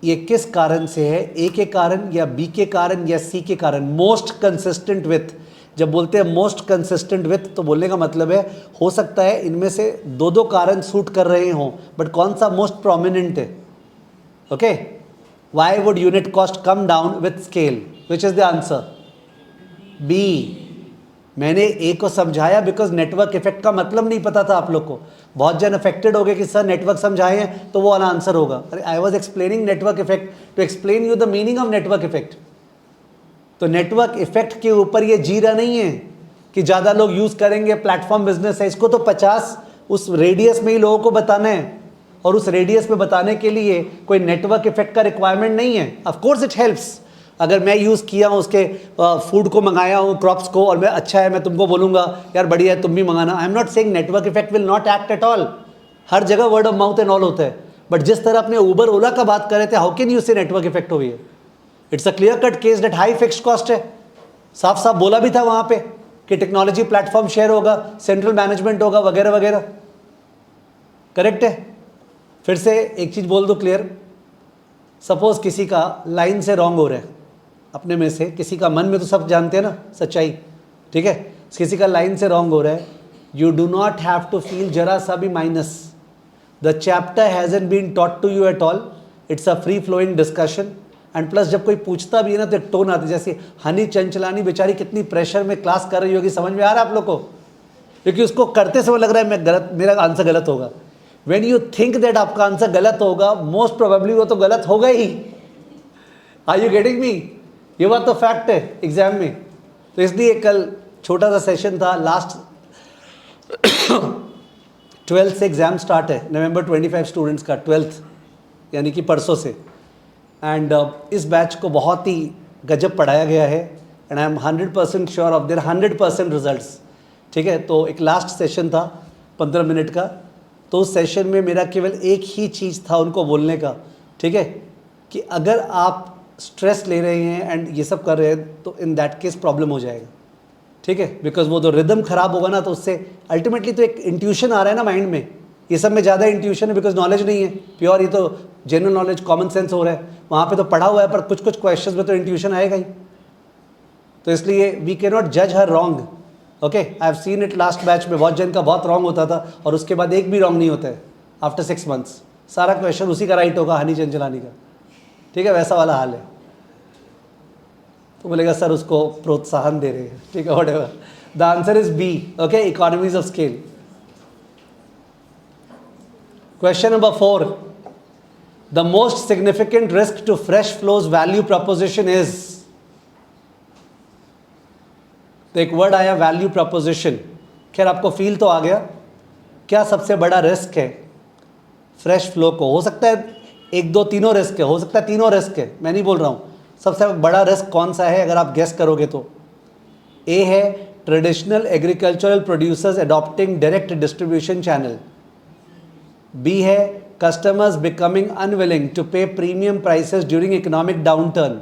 ये किस कारण से है? ए के कारण या बी के कारण या सी के कारण? मोस्ट कंसिस्टेंट विथ, जब बोलते हैं मोस्ट कंसिस्टेंट विथ तो बोलने का मतलब है हो सकता है इनमें से दो कारण सूट कर रहे हों, बट कौन सा मोस्ट प्रोमिनेंट है? Okay, why would unit cost come down with scale? Which is the answer? B. मैंने ए को समझाया बिकॉज नेटवर्क इफेक्ट का मतलब नहीं पता था आप लोग को। बहुत जन अफेक्टेड हो गए कि सर नेटवर्क समझाए हैं तो वो वाला आंसर होगा। अरे I was explaining network effect to explain you the meaning of network effect. तो नेटवर्क इफेक्ट के ऊपर ये जी रहा नहीं है कि ज़्यादा लोग यूज़ करेंगे, प्लेटफॉर्म बिजनेस है, इसको तो 50 उस रेडियस में ही लोगों को बताना है, और उस रेडियस में बताने के लिए कोई नेटवर्क इफेक्ट का रिक्वायरमेंट नहीं है। Of course it helps. अगर मैं यूज़ किया हूँ उसके फूड को मंगाया हूँ, क्रॉप्स को, और मैं अच्छा है, मैं तुमको बोलूँगा यार बढ़िया है तुम भी मंगाना। I am not saying network effect will not act at all. हर जगह word of mouth and all होता है, बट जिस तरह अपने ऊबर ओला का बात कर रहे थे, हाउ कैन यू से नेटवर्क इफेक्ट हो? It's a clear cut case that high fixed cost है। साफ साफ बोला भी था वहाँ पे कि टेक्नोलॉजी प्लेटफॉर्म शेयर होगा, सेंट्रल मैनेजमेंट होगा, वगैरह वगैरह। करेक्ट है। फिर से एक चीज़ बोल दो क्लियर, सपोज किसी का लाइन से रॉन्ग हो रहा है, अपने में से किसी का, मन में तो सब जानते हैं ना सच्चाई, ठीक है, किसी का लाइन से रॉन्ग हो रहा है, you do not have to feel जरा सा भी minus. The chapter hasn't been taught to you at all, it's a free flowing discussion. And plus जब कोई पूछता भी है ना तो टोन आती है, जैसे हनी चंचलानी बेचारी कितनी प्रेशर में क्लास कर रही होगी, समझ में आ रहा है आप लोग को? क्योंकि उसको करते समय लग रहा है मैं गलत, मेरा आंसर गलत होगा। When you think that आपका आंसर गलत होगा, मोस्ट प्रोबेबली वो तो गलत होगा ही। Are you getting me? ये बात तो फैक्ट है एग्जाम में। तो इसलिए कल छोटा सा सेशन था, लास्ट 12th से एग्जाम स्टार्ट है, नवंबर 25 स्टूडेंट्स का 12th, यानी कि परसों से। एंड इस बैच को बहुत ही गजब पढ़ाया गया है and I am 100% sure of their 100% results. ठीक है, तो एक लास्ट सेशन था 15 मिनट का, तो उस सेशन में मेरा केवल एक ही चीज़ था उनको बोलने का, ठीक है, कि अगर आप स्ट्रेस ले रहे हैं एंड ये सब कर रहे हैं तो इन दैट केस प्रॉब्लम हो जाएगा। ठीक है, बिकॉज वो तो रिदम खराब होगा ना, तो उससे अल्टीमेटली तो एक इंट्यूशन आ रहा है ना माइंड में, ये सब में ज़्यादा इंट्यूशन है बिकॉज नॉलेज नहीं है प्योर, ये तो जनरल नॉलेज कॉमन सेंस हो रहा है, वहाँ पे तो पढ़ा हुआ है पर कुछ कुछ क्वेश्चंस में तो इंट्यूशन आएगा ही। तो इसलिए वी कैन नॉट जज her wrong. Okay, I have seen it last batch में, बहुत जन का बहुत रॉन्ग होता था और उसके बाद एक भी रॉन्ग नहीं होता है आफ्टर 6 मंथ्स, सारा क्वेश्चन उसी का राइट होगा, हनी चंचलानी का। ठीक है, वैसा वाला हाल है। तो बोलेगा सर उसको प्रोत्साहन दे रहे हैं। ठीक है, whatever, the answer is B. Okay, economies of scale. Question number 4, the most significant risk to fresh flows value proposition is, तो एक वर्ड आया वैल्यू प्रपोजिशन। खैर आपको फील तो आ गया, क्या सबसे बड़ा रिस्क है फ्रेश फ्लो को? हो सकता है 1 2 तीनों रिस्क है, हो सकता है तीनों रिस्क है, मैं नहीं बोल रहा हूँ। सबसे बड़ा रिस्क कौन सा है अगर आप गेस करोगे तो? ए है traditional agricultural producers adopting direct distribution channel, B है customers becoming unwilling to pay premium prices during economic downturn,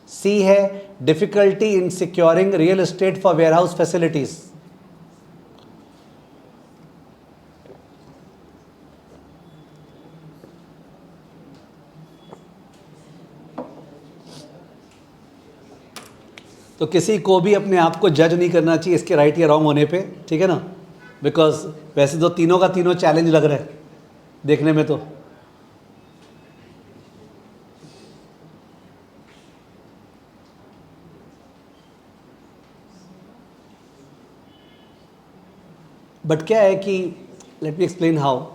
C है difficulty in securing real estate for warehouse facilities. तो किसी को भी अपने आप को जज नहीं करना चाहिए इसके राइट या रॉन्ग होने पे, ठीक है ना, बिकॉज वैसे तो तीनों का तीनों चैलेंज लग रहा है देखने में। तो बट क्या है कि लेट मी एक्सप्लेन हाउ,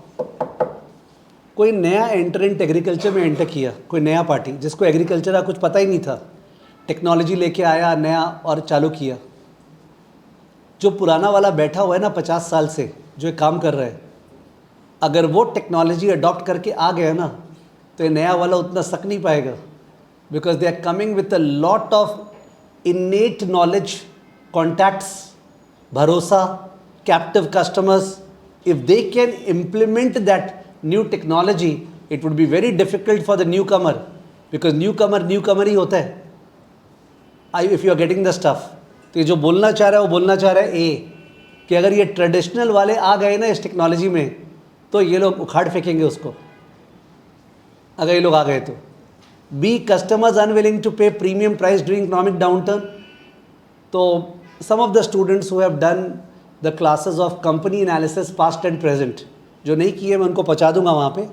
कोई नया एंटरेंट एग्रीकल्चर में एंटर किया, कोई नया पार्टी जिसको एग्रीकल्चर का कुछ पता ही नहीं था, टेक्नोलॉजी लेके आया नया और चालू किया। जो पुराना वाला बैठा हुआ है ना 50 साल से जो एक काम कर रहा है, अगर वो टेक्नोलॉजी अडॉप्ट करके आ गया ना तो ये नया वाला उतना सक नहीं पाएगा, because they are coming with a lot of innate knowledge, contacts, भरोसा, captive customers. If they can implement that new technology it would be very difficult for the newcomer, because newcomer ही होता है। If you are getting the stuff, तो ये जो बोलना चाह रहा है वो बोलना चाह रहा है ए, कि अगर ये ट्रेडिशनल वाले आ गए ना इस टेक्नोलॉजी में तो ये लोग उखाड़ फेंकेंगे उसको, अगर ये लोग आ गए तो। B, customers unwilling to pay premium price during economic downturn. तो some of the students who have done the classes of company analysis past and present, जो नहीं किए मैं उनको पहुंचा दूंगा वहाँ पे।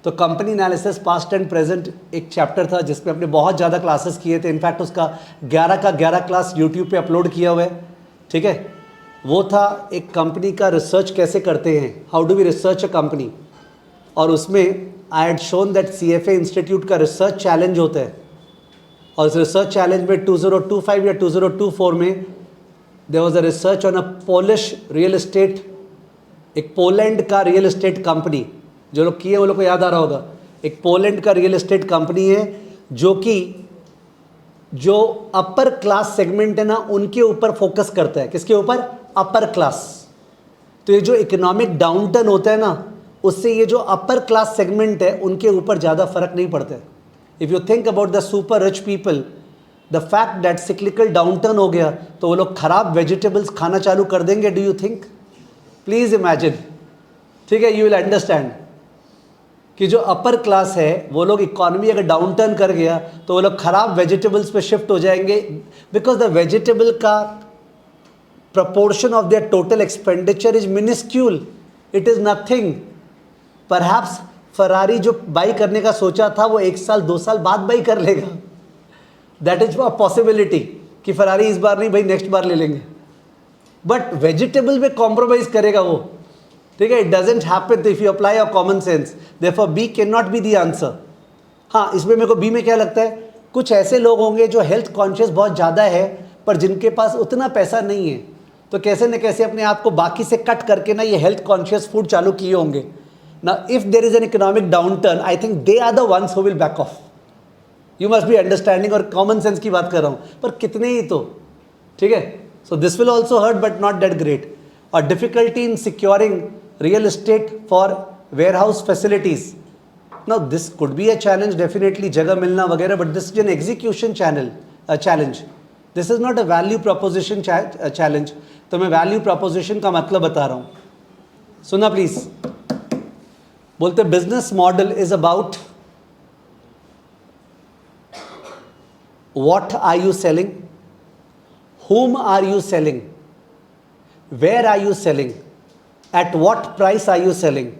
तो company analysis past and present एक चैप्टर था जिसमें अपने बहुत ज़्यादा क्लासेस किए थे, इनफैक्ट उसका 11 का 11 क्लास यूट्यूब पे अपलोड किया हुआ है। ठीक है, वो था एक कंपनी का रिसर्च कैसे करते हैं, how do we research a company, और उसमें I had shown that CFA institute का रिसर्च चैलेंज होता है, और इस रिसर्च चैलेंज में 2025 या 2024 में there was a research on a Polish real estate, एक पोलैंड का रियल एस्टेट कंपनी, जो लोग किए वो लोग को याद आ रहा होगा, एक पोलैंड का रियल एस्टेट कंपनी है जो अपर क्लास सेगमेंट है ना उनके ऊपर फोकस करता है। किसके ऊपर? Upper class. तो ये जो इकोनॉमिक डाउनटर्न होता है ना उससे ये जो अपर क्लास सेगमेंट है उनके ऊपर ज़्यादा फर्क नहीं पड़ता है। If you think about the super rich people, the fact that cyclical downturn हो गया तो वो लोग खराब वेजिटेबल्स खाना चालू कर देंगे। Do you think? Please imagine, ठीक है, यू विल अंडरस्टैंड कि जो अपर क्लास है वो लोग इकोनॉमी अगर डाउन टर्न कर गया तो वो लोग खराब वेजिटेबल्स पे शिफ्ट हो जाएंगे, बिकॉज द वेजिटेबल का proportion of their total expenditure is minuscule, it is nothing. Perhaps Ferrari जो बाई करने का सोचा था वो 1 साल 2 साल बाद बाई कर लेगा, दैट इज अ पॉसिबिलिटी कि फरारी इस बार नहीं भाई नेक्स्ट बार ले लेंगे, बट वेजिटेबल में कॉम्प्रोमाइज करेगा वो। ठीक है, it doesn't happen if you apply your common sense, therefore B can not be the answer. हाँ, इसमें मेरे को बी में क्या लगता है, कुछ ऐसे लोग होंगे जो हेल्थ कॉन्शियस बहुत ज़्यादा है पर जिनके पास उतना पैसा नहीं है, तो कैसे न कैसे अपने आप को बाकी से कट करके ना ये हेल्थ कॉन्शियस फूड चालू किए होंगे ना। If there is an economic downturn I think they are the ones who will back off. You must be understanding, और कॉमन सेंस की बात कर रहा हूँ, पर कितने ही तो, ठीक है. So this will also hurt but not that great. और difficulty in securing real estate for warehouse facilities. Now this could be a challenge definitely, जगह मिलना वगैरह, but this is an execution challenge. This is not a value proposition challenge. तो मैं value proposition का मतलब बता रहा हूँ. सुना प्लीज. बोलते business model is about what are you selling, whom are you selling, where are you selling, at what price are you selling,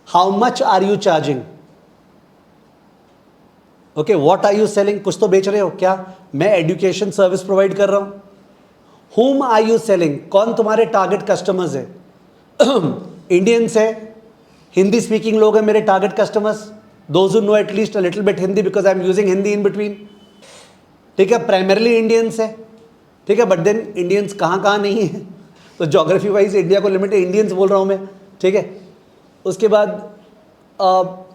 how much are you charging. Okay, what are you selling? कुछ तो बेच रहे हो क्या? मैं education service provide कर रहा हूं. whom are you selling? कौन तुम्हारे टारगेट कस्टमर्स है? इंडियंस है, हिंदी स्पीकिंग लोग हैं मेरे target customers. Those who know at least a little bit Hindi because I am using Hindi in between. ठीक है, प्राइमरली इंडियंस है. ठीक है, बट देन इंडियंस कहाँ कहाँ नहीं है, तो जोग्राफी वाइज इंडिया को लिमिटेड इंडियंस बोल रहा हूँ मैं. ठीक है, उसके बाद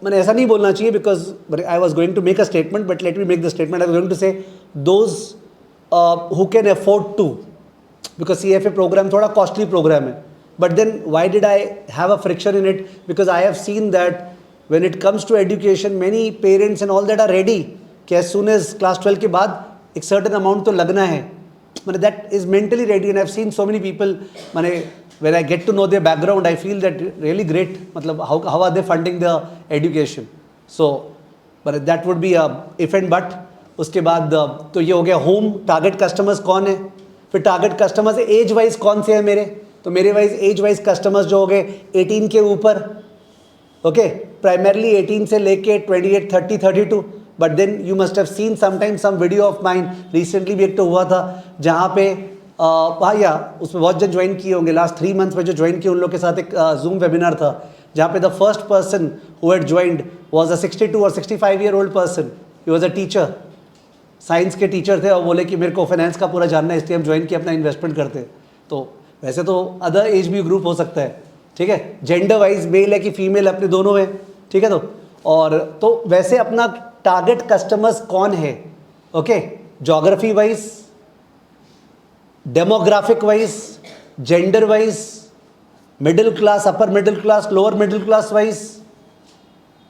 मैंने ऐसा नहीं बोलना चाहिए because I was going to make a statement, but let me make the statement. I was going to say those who can afford to, because CFA program थोड़ा कॉस्टली प्रोग्राम है. But then why did I have a friction in it? Because I have seen that when it comes to education, many parents and all that are ready कि as soon as class 12 के बाद एक certain amount तो लगना है. मैंने that is mentally ready, and I've seen so many people. मैंने when I get to know their background, I feel that really great. मतलब how are they funding the education? So but that would be a if and but. उसके बाद तो ये हो गया home. Target customers कौन है? फिर टारगेट कस्टमर्स एज वाइज कौन से हैं मेरे? तो मेरे वाइज एज वाइज कस्टमर्स जो हो गए 18 के ऊपर. ओके, प्राइमरली 18 से लेके 28, 30, 32. But then you must have seen sometime some video of mind. Recently भी एक तो हुआ था जहाँ पे या उसमें बहुत जन ज्वाइन किए होंगे. लास्ट 3 मंथ्स में जो ज्वाइन किए उन लोग के साथ एक जूम वेबिनार था जहाँ पे the first person who had joined was a 62 और 65 year old person. He was a teacher, science के टीचर थे, और बोले कि मेरे को फाइनेंस का पूरा जानना है, इसलिए हम ज्वाइन किए, अपना इन्वेस्टमेंट करते. तो वैसे तो अदर एज भी ग्रुप हो सकता है. ठीक है, जेंडर वाइज मेल है कि फीमेल, अपने दोनों है. ठीक है, तो वैसे अपना टारगेट कस्टमर्स कौन है? Okay, geography wise, demographic wise, gender wise, middle class, upper middle class, lower middle class wise.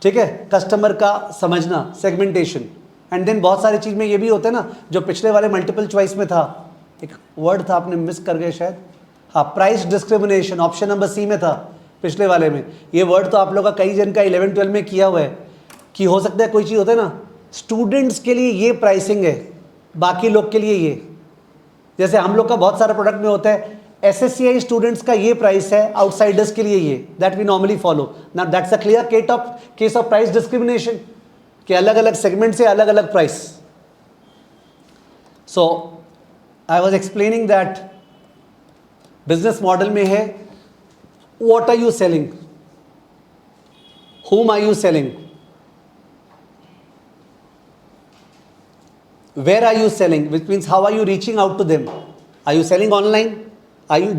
ठीक है, कस्टमर का समझना, सेगमेंटेशन. एंड देन बहुत सारी चीज में ये भी होता है ना, जो पिछले वाले मल्टीपल चॉइस में था, एक वर्ड था आपने मिस कर गए शायद. हाँ, price discrimination option number C में था पिछले वाले में. ये वर्ड तो आप लोग का कई जन का 11-12 में किया हुआ है कि हो सकता है कोई चीज़ होता है ना, स्टूडेंट्स के लिए ये प्राइसिंग है, बाकी लोग के लिए ये. जैसे हम लोग का बहुत सारा प्रोडक्ट में होता है SSCI स्टूडेंट्स का ये प्राइस है, आउटसाइडर्स के लिए ये. That we normally follow. Now that's a clear case of price discrimination कि अलग अलग सेगमेंट से अलग अलग price. So I was explaining that business model में है what are you selling, whom are you selling, where are you selling, which means how are you reaching out to them. Are you selling online?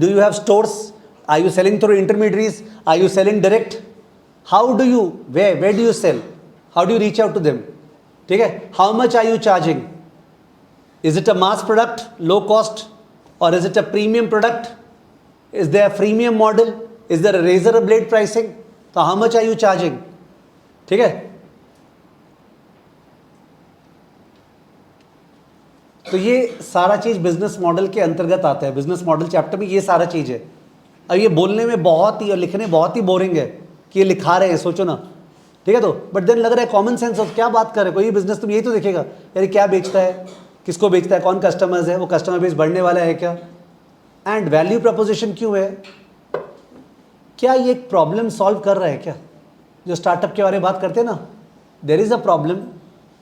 Do you have stores? Are you selling through intermediaries? Are you selling direct? How do you, where do you sell? How do you reach out to them? ठीक है, how much are you charging? Is it a mass product, low cost, or is it a premium product? Is there a freemium model? Is there a razor blade pricing? तो how much are you charging? ठीक है, तो ये सारा चीज business model के अंतर्गत आता है. बिजनेस मॉडल चैप्टर में ये सारा चीज है. अब ये बोलने में बहुत ही और लिखने बहुत ही बोरिंग है कि ये लिखा रहे हैं, सोचो ना. ठीक है, तो बट देन लग रहा है कॉमन सेंस ऑफ क्या बात कर रहे हैं. कोई बिजनेस तुम यही तो देखेगा यार, क्या बेचता है, किसको बेचता है, कौन कस्टमर्स है, वो कस्टमर बेस बढ़ने वाला है क्या, एंड वैल्यू प्रपोजिशन क्यों है, क्या ये एक प्रॉब्लम सॉल्व कर रहा है क्या. जो स्टार्टअप के बारे में बात करते हैं ना, there is a problem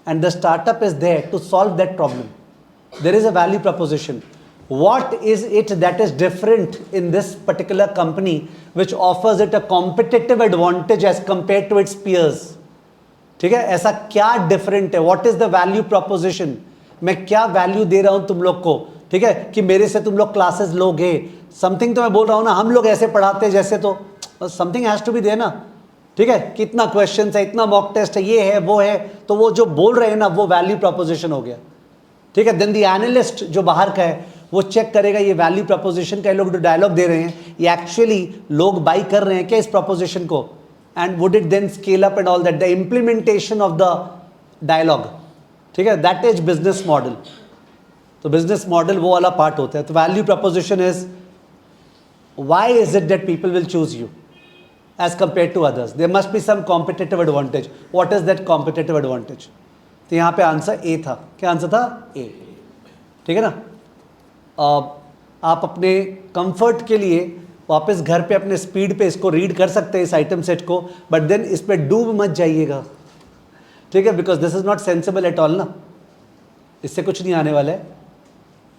and the startup is there to solve that problem. There is a value proposition. What is it that is different in this particular company which offers it a competitive advantage as compared to its peers? ठीक है, ऐसा क्या different है, what is the value proposition. मैं क्या value दे रहा हूं तुम लोग को, ठीक है, कि मेरे से तुम लोग क्लासेस लोगे. समथिंग तो मैं बोल रहा हूं ना, हम लोग ऐसे पढ़ाते जैसे, तो something has to be there ना. ठीक है, कितना क्वेश्चन है, इतना मॉक टेस्ट है, ये है वो है, तो वो जो बोल रहे हैं ना वो वैल्यू प्रपोजिशन हो गया। ठीक है, देन द एनालिस्ट जो बाहर का है वो चेक करेगा ये वैल्यू प्रपोजिशन का लोग जो डायलॉग दे रहे हैं ये एक्चुअली लोग बाई कर रहे हैं क्या इस प्रपोजिशन को, and would it then scale up and all that, the implementation of the dialogue. ठीक है, दैट इज बिजनेस मॉडल। तो बिजनेस मॉडल वो वाला पार्ट होता है। तो value proposition is why is it that people will choose you as compared to others. There must be some competitive advantage. What is that competitive advantage? तो यहाँ पे answer A था। क्या आंसर था? ए। ठीक है ना? आप अपने कंफर्ट के लिए वापस घर पे अपने स्पीड पे इसको रीड कर सकते हैं इस आइटम सेट को, बट देन इस पे डूब मत जाइएगा। ठीक है, because this is not sensible at all ना, इससे कुछ नहीं आने वाला है।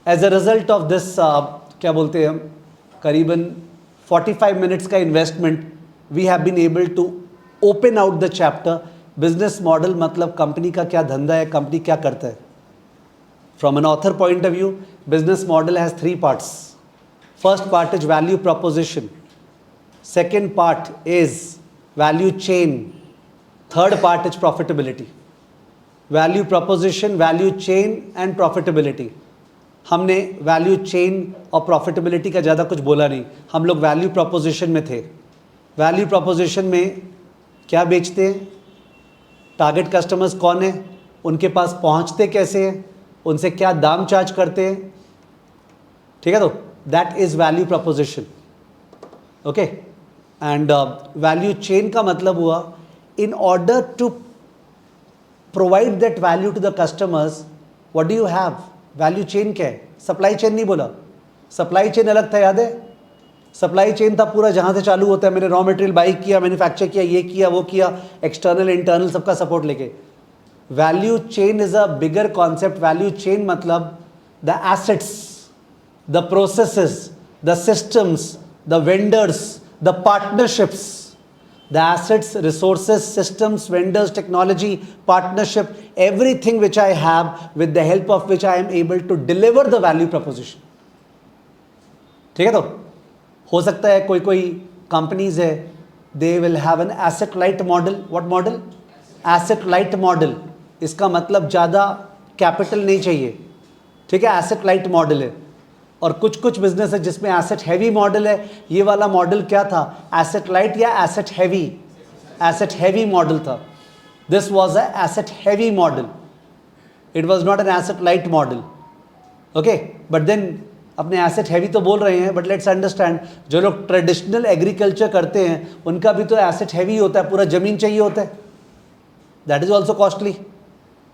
As a result of this क्या बोलते हैं हम, करीबन 45 मिनट्स का investment, we have been able to open out the chapter business model, मतलब कंपनी का क्या धंधा है, कंपनी क्या करता है। From an author point of view, business model has 3 parts. First part is value proposition. Second part is value chain. Third part is profitability. Value proposition, value chain and profitability. हमने value chain और profitability का ज़्यादा कुछ बोला नहीं, हम लोग value preposition में थे। वैल्यू प्रपोजिशन में क्या बेचते हैं, टारगेट कस्टमर्स कौन है, उनके पास पहुंचते कैसे हैं, उनसे क्या दाम चार्ज करते हैं। ठीक है, तो that is value proposition. Okay, and value chain का मतलब हुआ in order to provide that value to the customers, what do you have. Value chain क्या है? सप्लाई चेन नहीं बोला, सप्लाई चेन अलग था, याद है? सप्लाई चेन था पूरा जहाँ से चालू होता है, मैंने रॉ मटेरियल बाई किया, मैन्युफैक्चर किया, ये किया वो किया, एक्सटर्नल इंटरनल सबका सपोर्ट लेके। Value chain is a bigger concept. Value chain मतलब the assets, the processes, the systems, the vendors, the partnerships, the assets, resources, systems, vendors, technology, partnership, everything which I have with the help of which I am able to deliver the value proposition. ठीक है, तो हो सकता है कोई कोई companies है, they will have an asset light model. What model? Asset light model. इसका मतलब ज़्यादा कैपिटल नहीं चाहिए। ठीक है, एसेट लाइट मॉडल है। और कुछ कुछ बिजनेस है जिसमें एसेट हैवी मॉडल है। ये वाला मॉडल क्या था, एसेट लाइट या asset heavy? Asset heavy model था। This was a asset heavy model, it was not an asset light model. Okay, but then अपने एसेट हैवी तो बोल रहे हैं, बट लेट्स अंडरस्टैंड, जो लोग ट्रेडिशनल एग्रीकल्चर करते हैं उनका भी तो एसेट हैवी होता है, पूरा ज़मीन चाहिए होता है, that is also costly,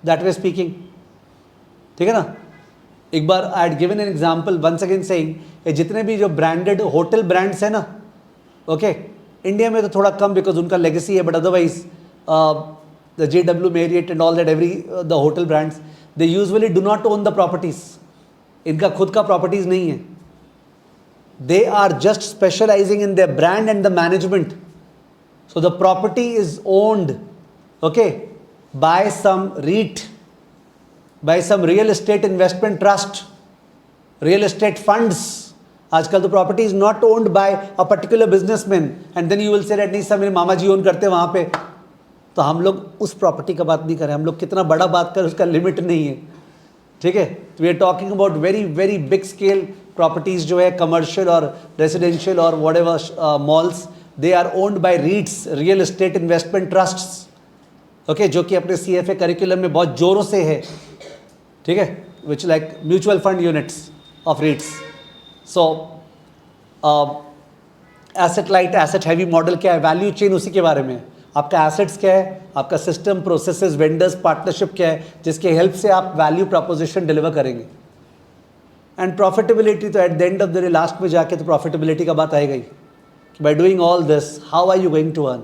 that way speaking. ठीक है ना? एक बार I had given an example, once again saying, जितने भी जो ब्रांडेड होटल ब्रांड्स हैं ना, ओके, इंडिया में तो थोड़ा कम बिकॉज उनका लेगेसी है, but otherwise the JW Marriott and all that, every the hotel brands, they usually do not own the properties. इनका खुद का प्रॉपर्टीज नहीं है, they are just specialising in their brand and the management. So the property is owned, okay, by some REIT, by some real estate investment trust, real estate funds. आजकल तो property is not owned by a particular businessman and then you will say that नहीं sir मेरे मामा जी own करते हैं वहाँ पे। तो हम लोग उस प्रॉपर्टी का बात नहीं करें, हम लोग कितना बड़ा बात करें उसका लिमिट नहीं है। ठीक है, we are talking about very very big scale properties जो है, कमर्शियल और रेसिडेंशियल और whatever malls, they are owned by REITs, real estate investment trusts. Okay, जो कि अपने CFA करिकुलम में बहुत जोरों से है। ठीक है, which like mutual fund units of REITs। So asset light, asset heavy model क्या है, वैल्यू चेन उसी के बारे में है। आपका एसेट्स क्या है, आपका सिस्टम, प्रोसेसेस, वेंडर्स, पार्टनरशिप क्या है, जिसके हेल्प से आप वैल्यू प्रपोजिशन डिलीवर करेंगे। एंड प्रॉफिटेबिलिटी, तो at the end of the day last में जाके तो प्रॉफिटेबिलिटी का बात आएगा ही। By doing all this, how are you going to earn?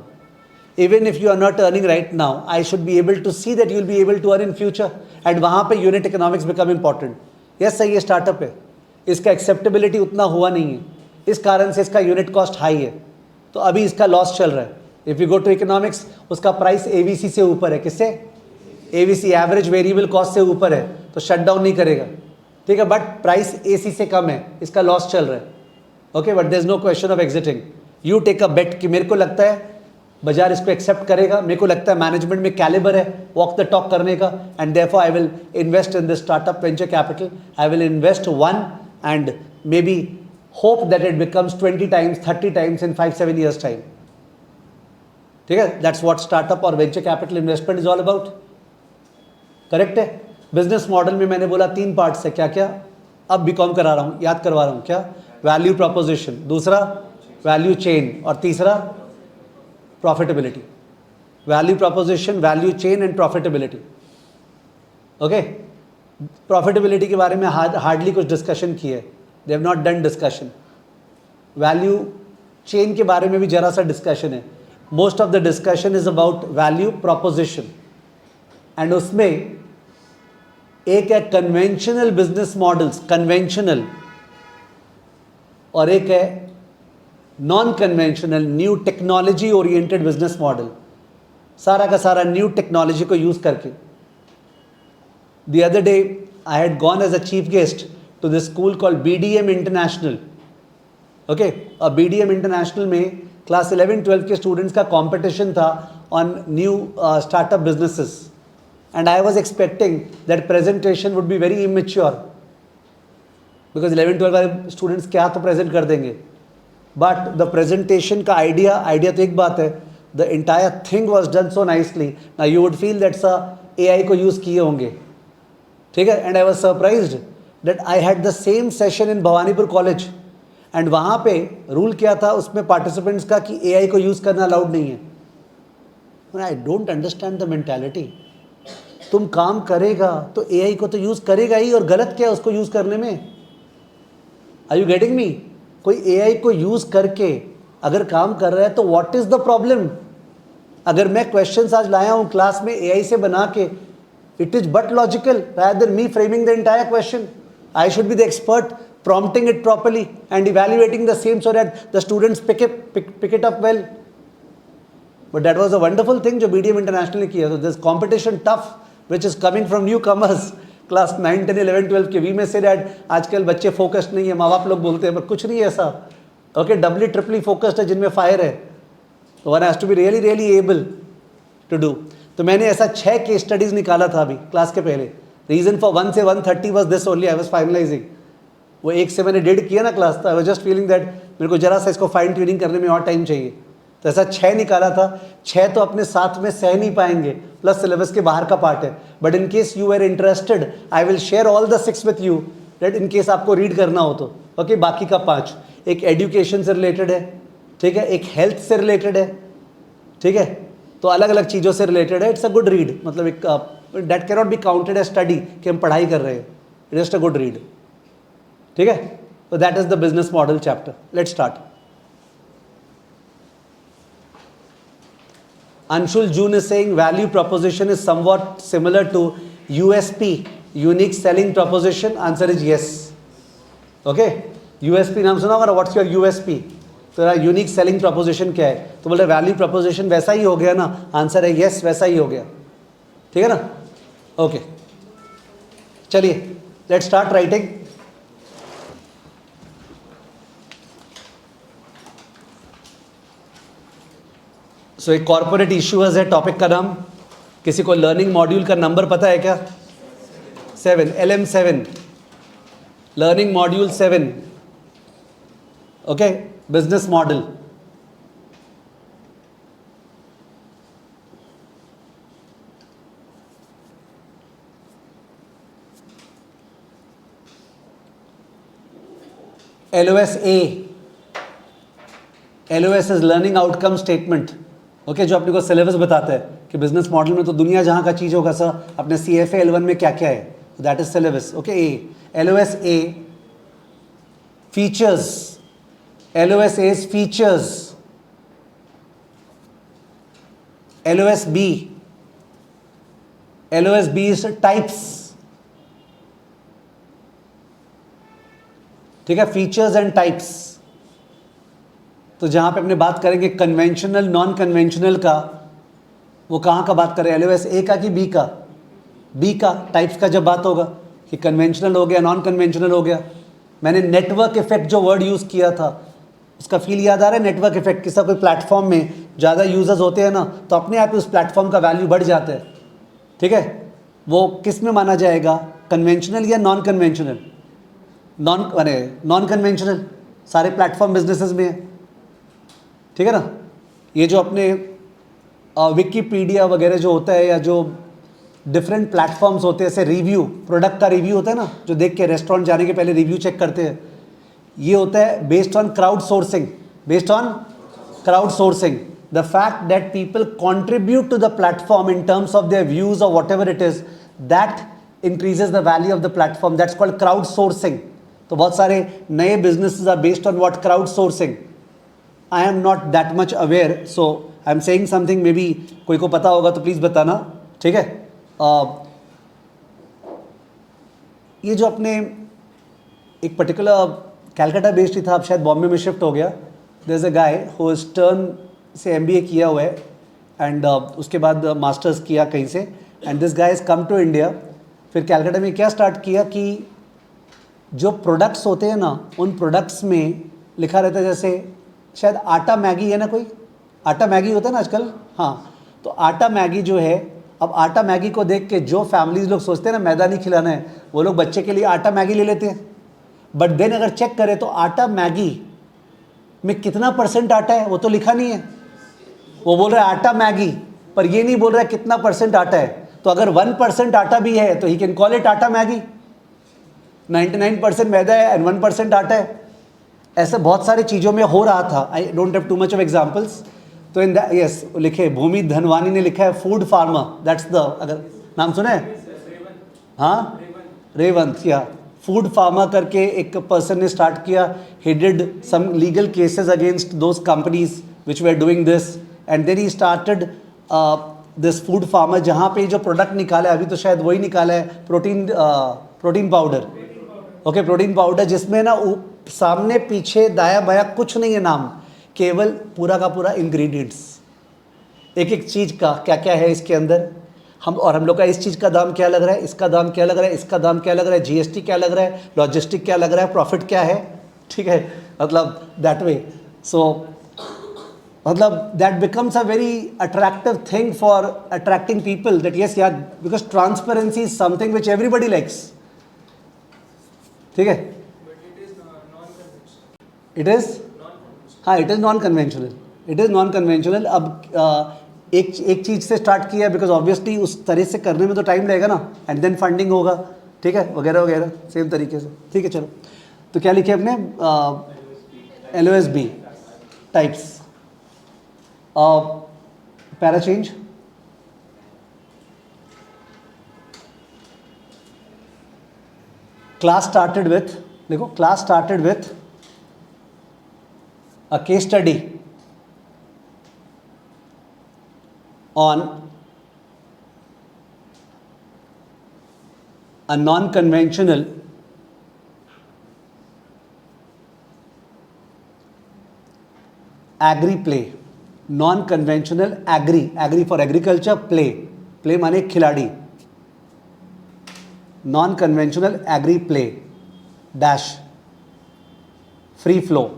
Even if you are not earning right now, I should be able to see that you will be able to earn in future, and वहाँ पे unit economics become important. Yes sir, ये startup है, इसका acceptability उतना हुआ नहीं है, इस कारण से इसका यूनिट कॉस्ट हाई है, तो अभी इसका लॉस चल रहा है। If you go to economics, उसका प्राइस AVC से ऊपर है। किससे? AVC, एवरेज वेरिएबल कॉस्ट से ऊपर है, तो शट डाउन नहीं करेगा। ठीक है, बट प्राइस AC से कम है, इसका लॉस चल रहा है। Okay, but there is no question of exiting. You take a bet कि मेरे को लगता है बाजार इसको एक्सेप्ट करेगा? मेरे को लगता है मैनेजमेंट में कैलिबर है वॉक द टॉक करने का, and therefore I will invest in this startup venture capital. I will invest one and may be hope that it becomes 20 times 30 times in 5-7 years time. ठीक है, that's what startup और venture capital investment is all about. Correct है. Business model में मैंने बोला 3 parts है. क्या क्या? अब बीकॉम करा रहा हूँ, याद करवा रहा हूँ. क्या? वैल्यू प्रोपोजिशन, दूसरा वैल्यू चेन, और तीसरा profitability. Value proposition, value chain and profitability. Okay. Profitability के बारे में हार्डली कुछ डिस्कशन की है. They have not done discussion. Value chain के बारे में भी जरा सा डिस्कशन है. Most of the discussion is about value proposition, and उसमें एक है कन्वेंशनल बिजनेस मॉडल्स, कन्वेंशनल, और एक है non conventional new technology oriented business model. सारा का सारा न्यू टेक्नोलॉजी को यूज करके. The other day I had gone as a chief guest to this school called BDM international. Okay. और BDM international में क्लास 11-12 के स्टूडेंट्स का competition था on new startup businesses, and I was expecting that presentation would be very immature because 11-12 वाले students क्या तो present कर देंगे. बट द प्रेजेंटेशन का आइडिया तो एक बात है, the entire thing was done so nicely. Now you would feel that's AI को यूज़ किए होंगे. ठीक है. And I was surprised that I had the same session in Bhawanipur college, and वहाँ पे रूल क्या था उसमें पार्टिसिपेंट्स का कि AI को यूज़ करना अलाउड नहीं है. I don't understand the mentality. तुम काम करेगा तो AI को तो यूज़ करेगा ही, और गलत क्या है उसको यूज़ करने में? Are you getting me? कोई AI को यूज़ करके अगर काम कर रहा है तो व्हाट इज़ द प्रॉब्लम? अगर मैं क्वेश्चंस आज लाया हूँ क्लास में AI से बना के, it is but logical rather than me framing the entire question. I should be the expert prompting it properly and evaluating the same so that the students pick it up well. But that was a wonderful thing जो BDM International ने किया. So this competition tough which is coming from newcomers class 9, 10, 11, 12 के. We may say that आजकल बच्चे focused नहीं है, माँ बाप लोग बोलते हैं, पर कुछ नहीं है ऐसा. ओके. डबली ट्रिपली फोकस्ड है, जिनमें फायर है. One has to be really really able to do. तो मैंने ऐसा 6 केस स्टडीज़ निकाला था अभी क्लास के पहले. रीज़न फॉर 1 से 130 was this only. I was finalising. वो 1 से मैंने 1.5 किया ना क्लास, था I was just feeling that मेरे को जरा सा इसको फाइन ट्यूनिंग करने में और टाइम चाहिए. तो ऐसा 6 निकाला था. 6 तो अपने साथ में सह नहीं पाएंगे, प्लस सिलेबस के बाहर का पार्ट है. But in case you are interested I will share all the 6 with you, that in case आपको रीड करना हो तो. ओके. बाकी का 5 एक एजुकेशन से रिलेटेड है. ठीक है. एक हेल्थ से रिलेटेड है. ठीक है. तो अलग अलग चीज़ों से रिलेटेड है. It's a good read. मतलब एक that can not be counted as study कि हम पढ़ाई कर रहे हैं. It is a good read. ठीक है. तो that is the business model chapter. Let's start. Anshul June is saying value proposition is somewhat similar to USP, unique selling proposition. Answer is yes. Okay. USP नाम सुना होगा. What's your USP? तो unique selling proposition क्या है? तो बोले value proposition वैसा ही हो गया ना. आंसर है यस, वैसा ही हो गया. ठीक है ना. ओके. चलिए लेट्स स्टार्ट राइटिंग. सो एक कॉर्पोरेट इश्यूज है टॉपिक का नाम. किसी को लर्निंग मॉड्यूल का नंबर पता है क्या? 7. LM7 learning module 7. Okay. Business model. LOS-A. LOS is learning outcome statement. Okay. जो अपने को सिलेबस बताता है कि बिजनेस मॉडल में तो दुनिया जहां का चीज़ होगा सर, अपने CFA L1 में क्या क्या है, that is syllabus. Okay. A. LOS-A features. LOS-A's features. LOS-B. LOS-B is types. ठीक है. Features and types. तो जहां पे अपने बात करेंगे कन्वेंशनल नॉन कन्वेंशनल का, वो कहाँ का बात करें? LOS-A का कि B का? B का. टाइप्स का जब बात होगा कि कन्वेंशनल हो गया, नॉन कन्वेंशनल हो गया. मैंने नेटवर्क इफेक्ट जो वर्ड यूज़ किया था उसका फील याद आ रहा है? Network effect. किसी कोई प्लेटफॉर्म में ज़्यादा यूजर्स होते हैं ना तो अपने आप ही उस प्लेटफॉर्म का वैल्यू बढ़ जाता है, ठीक है। वो किस में माना जाएगा, कन्वेंशनल या नॉन कन्वेंशनल? नॉन कन्वेंशनल सारे प्लेटफॉर्म बिजनेसेस में है, ठीक है ना। ये जो अपने विकीपीडिया वगैरह जो होता है या जो डिफरेंट प्लेटफॉर्म्स होते हैं, ऐसे रिव्यू, प्रोडक्ट का रिव्यू होता है ना, जो देख के रेस्टोरेंट जाने के पहले रिव्यू चेक करते हैं, ये होता है based on crowdsourcing, based on crowdsourcing, the fact that people contribute to the platform in terms of their views और whatever it is, that increases the value of the platform, that's called crowdsourcing. तो बहुत सारे नए businesses are based on what, crowdsourcing. I am not that much aware, so I am saying something, maybe कोई को पता होगा तो please बताना, ठीक है। ये जो अपने एक पर्टिकुलर कैलकाटा बेस्ड ही था, अब शायद बॉम्बे में शिफ्ट हो गया। There is a guy who is turn से एमबीए किया हुआ है एंड उसके बाद मास्टर्स किया कहीं से, and this guy is come to India. फिर कैलकाटा में क्या स्टार्ट किया कि जो प्रोडक्ट्स होते हैं ना, उन प्रोडक्ट्स में लिखा रहता है, जैसे शायद आटा मैगी है ना, कोई आटा मैगी होता है ना आजकल, हाँ, तो आटा मैगी जो है, अब आटा मैगी को देख के जो फैमिलीज लोग सोचते हैं ना मैदा नहीं खिलाना है, वो लोग बच्चे के लिए आटा मैगी ले लेते हैं। बट देन अगर चेक करें तो आटा मैगी में कितना % आटा है वो तो लिखा नहीं है। वो बोल रहा है आटा मैगी, पर ये नहीं बोल रहा है कितना % आटा है। तो अगर 1% आटा भी है तो ही कैन कॉल इट आटा मैगी, 99% मैदा है एंड 1% आटा है। ऐसे बहुत सारी चीज़ों में हो रहा था। I don't have to much of examples. तो इन दैट, यस, लिखे भूमि धनवानी ने लिखा है फूड फार्मर, दैट्स द, अगर नाम सुना है, हाँ, रेवंत, या फूड फार्मर करके एक पर्सन ने स्टार्ट किया। He did some legal cases against those companies which were doing this, and then he started this food farmer, जहाँ पे जो प्रोडक्ट निकाला है, अभी तो शायद वही निकाला है, protein powder, okay, protein powder, जिसमें ना सामने पीछे दाया बाया कुछ नहीं है नाम, केवल पूरा का पूरा इंग्रेडिएंट्स, एक एक चीज़ का क्या क्या है इसके अंदर, हम लोग का इस चीज़ का दाम क्या लग रहा है, इसका दाम क्या लग रहा है, इसका दाम क्या लग रहा है, जीएसटी क्या लग रहा है, लॉजिस्टिक क्या लग रहा है, प्रॉफिट क्या है, ठीक है, मतलब दैट वे। सो मतलब that becomes a very attractive thing for attracting people, that yes यार, because transparency is something which everybody likes, ठीक है। इट इज़, हाँ, it is non conventional, it is non conventional. अब एक चीज़ से start किया because obviously उस तरह से करने में तो टाइम लगेगा ना, एंड देन फंडिंग होगा, ठीक है, वगैरह वगैरह सेम तरीके से, ठीक है। चलो, तो क्या लिखे अपने, LOSB types, para change, class started with, देखो class started with a case study on a non-conventional agri play, non-conventional agri for agriculture, play माने खिलाड़ी, non-conventional agri play dash free flow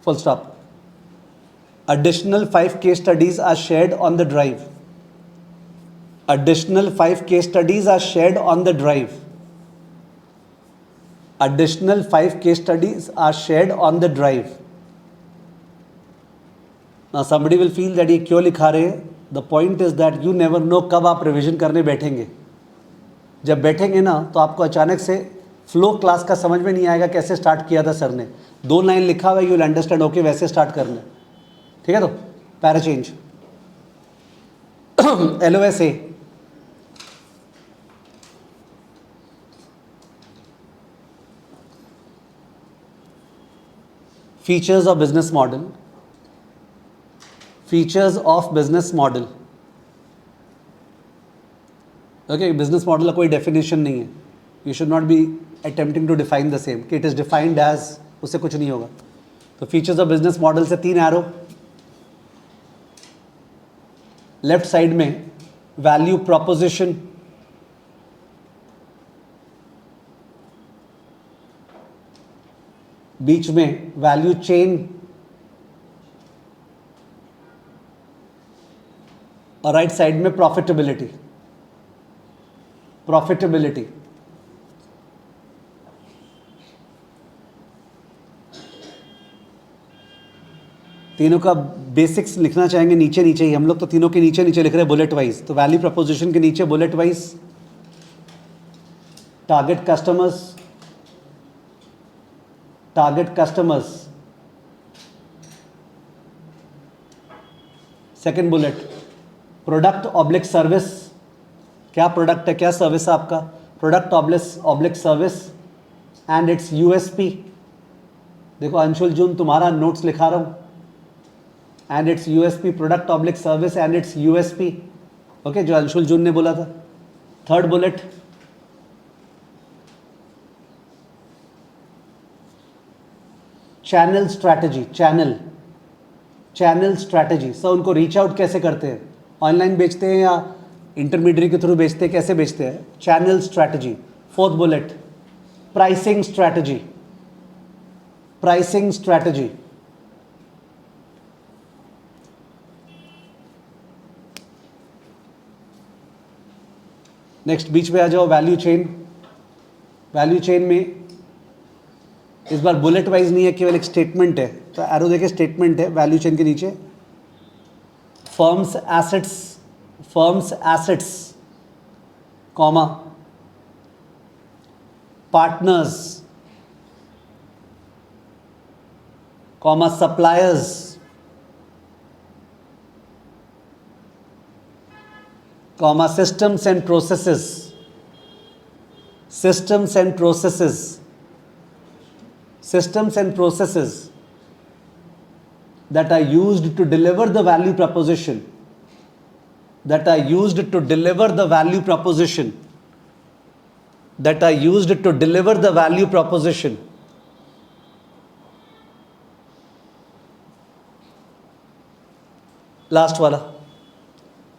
full stop. Additional 5 case studies are shared on the drive. Additional 5 case studies are shared on the drive. Additional 5 case studies are shared on the drive. Now somebody will feel that ये क्यों लिखा रहे हैं? The point is that you never know कब आप revision करने बैठेंगे। जब बैठेंगे ना तो आपको अचानक से फ्लो क्लास का समझ में नहीं आएगा कैसे स्टार्ट किया था सर ने। 2 लाइन लिखा हुआ है, यू विल अंडरस्टैंड, ओके वैसे स्टार्ट करना, ठीक है। तो para change, LOSA, features of business model, features of business model, okay. Business model का कोई डेफिनेशन नहीं है, you should not be attempting to define the same कि इट इज़ डिफाइंड एज, उससे कुछ नहीं होगा। तो फीचर्स ऑफ बिजनेस मॉडल से 3 एरो, लेफ्ट साइड में वैल्यू प्रोपोजिशन, बीच में वैल्यू चेन और राइट साइड में प्रॉफिटेबिलिटी। प्रॉफिटेबिलिटी तीनों का बेसिक्स लिखना चाहेंगे नीचे नीचे ही, हम लोग तो तीनों के नीचे नीचे लिख रहे हैं बुलेट वाइज। तो वैल्यू प्रपोजिशन के नीचे bullet wise target customers, target customers. Second bullet product oblique service, क्या प्रोडक्ट है क्या सर्विस है आपका, product oblique service and it's USP. देखो अंशुल जून तुम्हारा नोट्स लिखा रहा हूं, and it's USP, product oblique service and it's USP. Okay, जो अंशुल जून ने बोला था। Third bullet channel strategy, channel strategy. Sir उनको रीच आउट कैसे करते हैं, ऑनलाइन बेचते हैं या इंटरमीडिएट के थ्रू बेचते हैं, कैसे बेचते हैं, channel strategy. Fourth bullet pricing strategy, pricing strategy. Next बीच में आ जाओ वैल्यू चेन। वैल्यू चेन में इस बार बुलेट वाइज नहीं है, केवल एक स्टेटमेंट है, तो एरो देखे स्टेटमेंट है वैल्यू चेन के नीचे। Firms assets comma partners comma suppliers comma systems and processes, systems and processes, systems and processes that are used to deliver the value proposition, that are used to deliver the value proposition, that are used to deliver the value proposition. Last वाला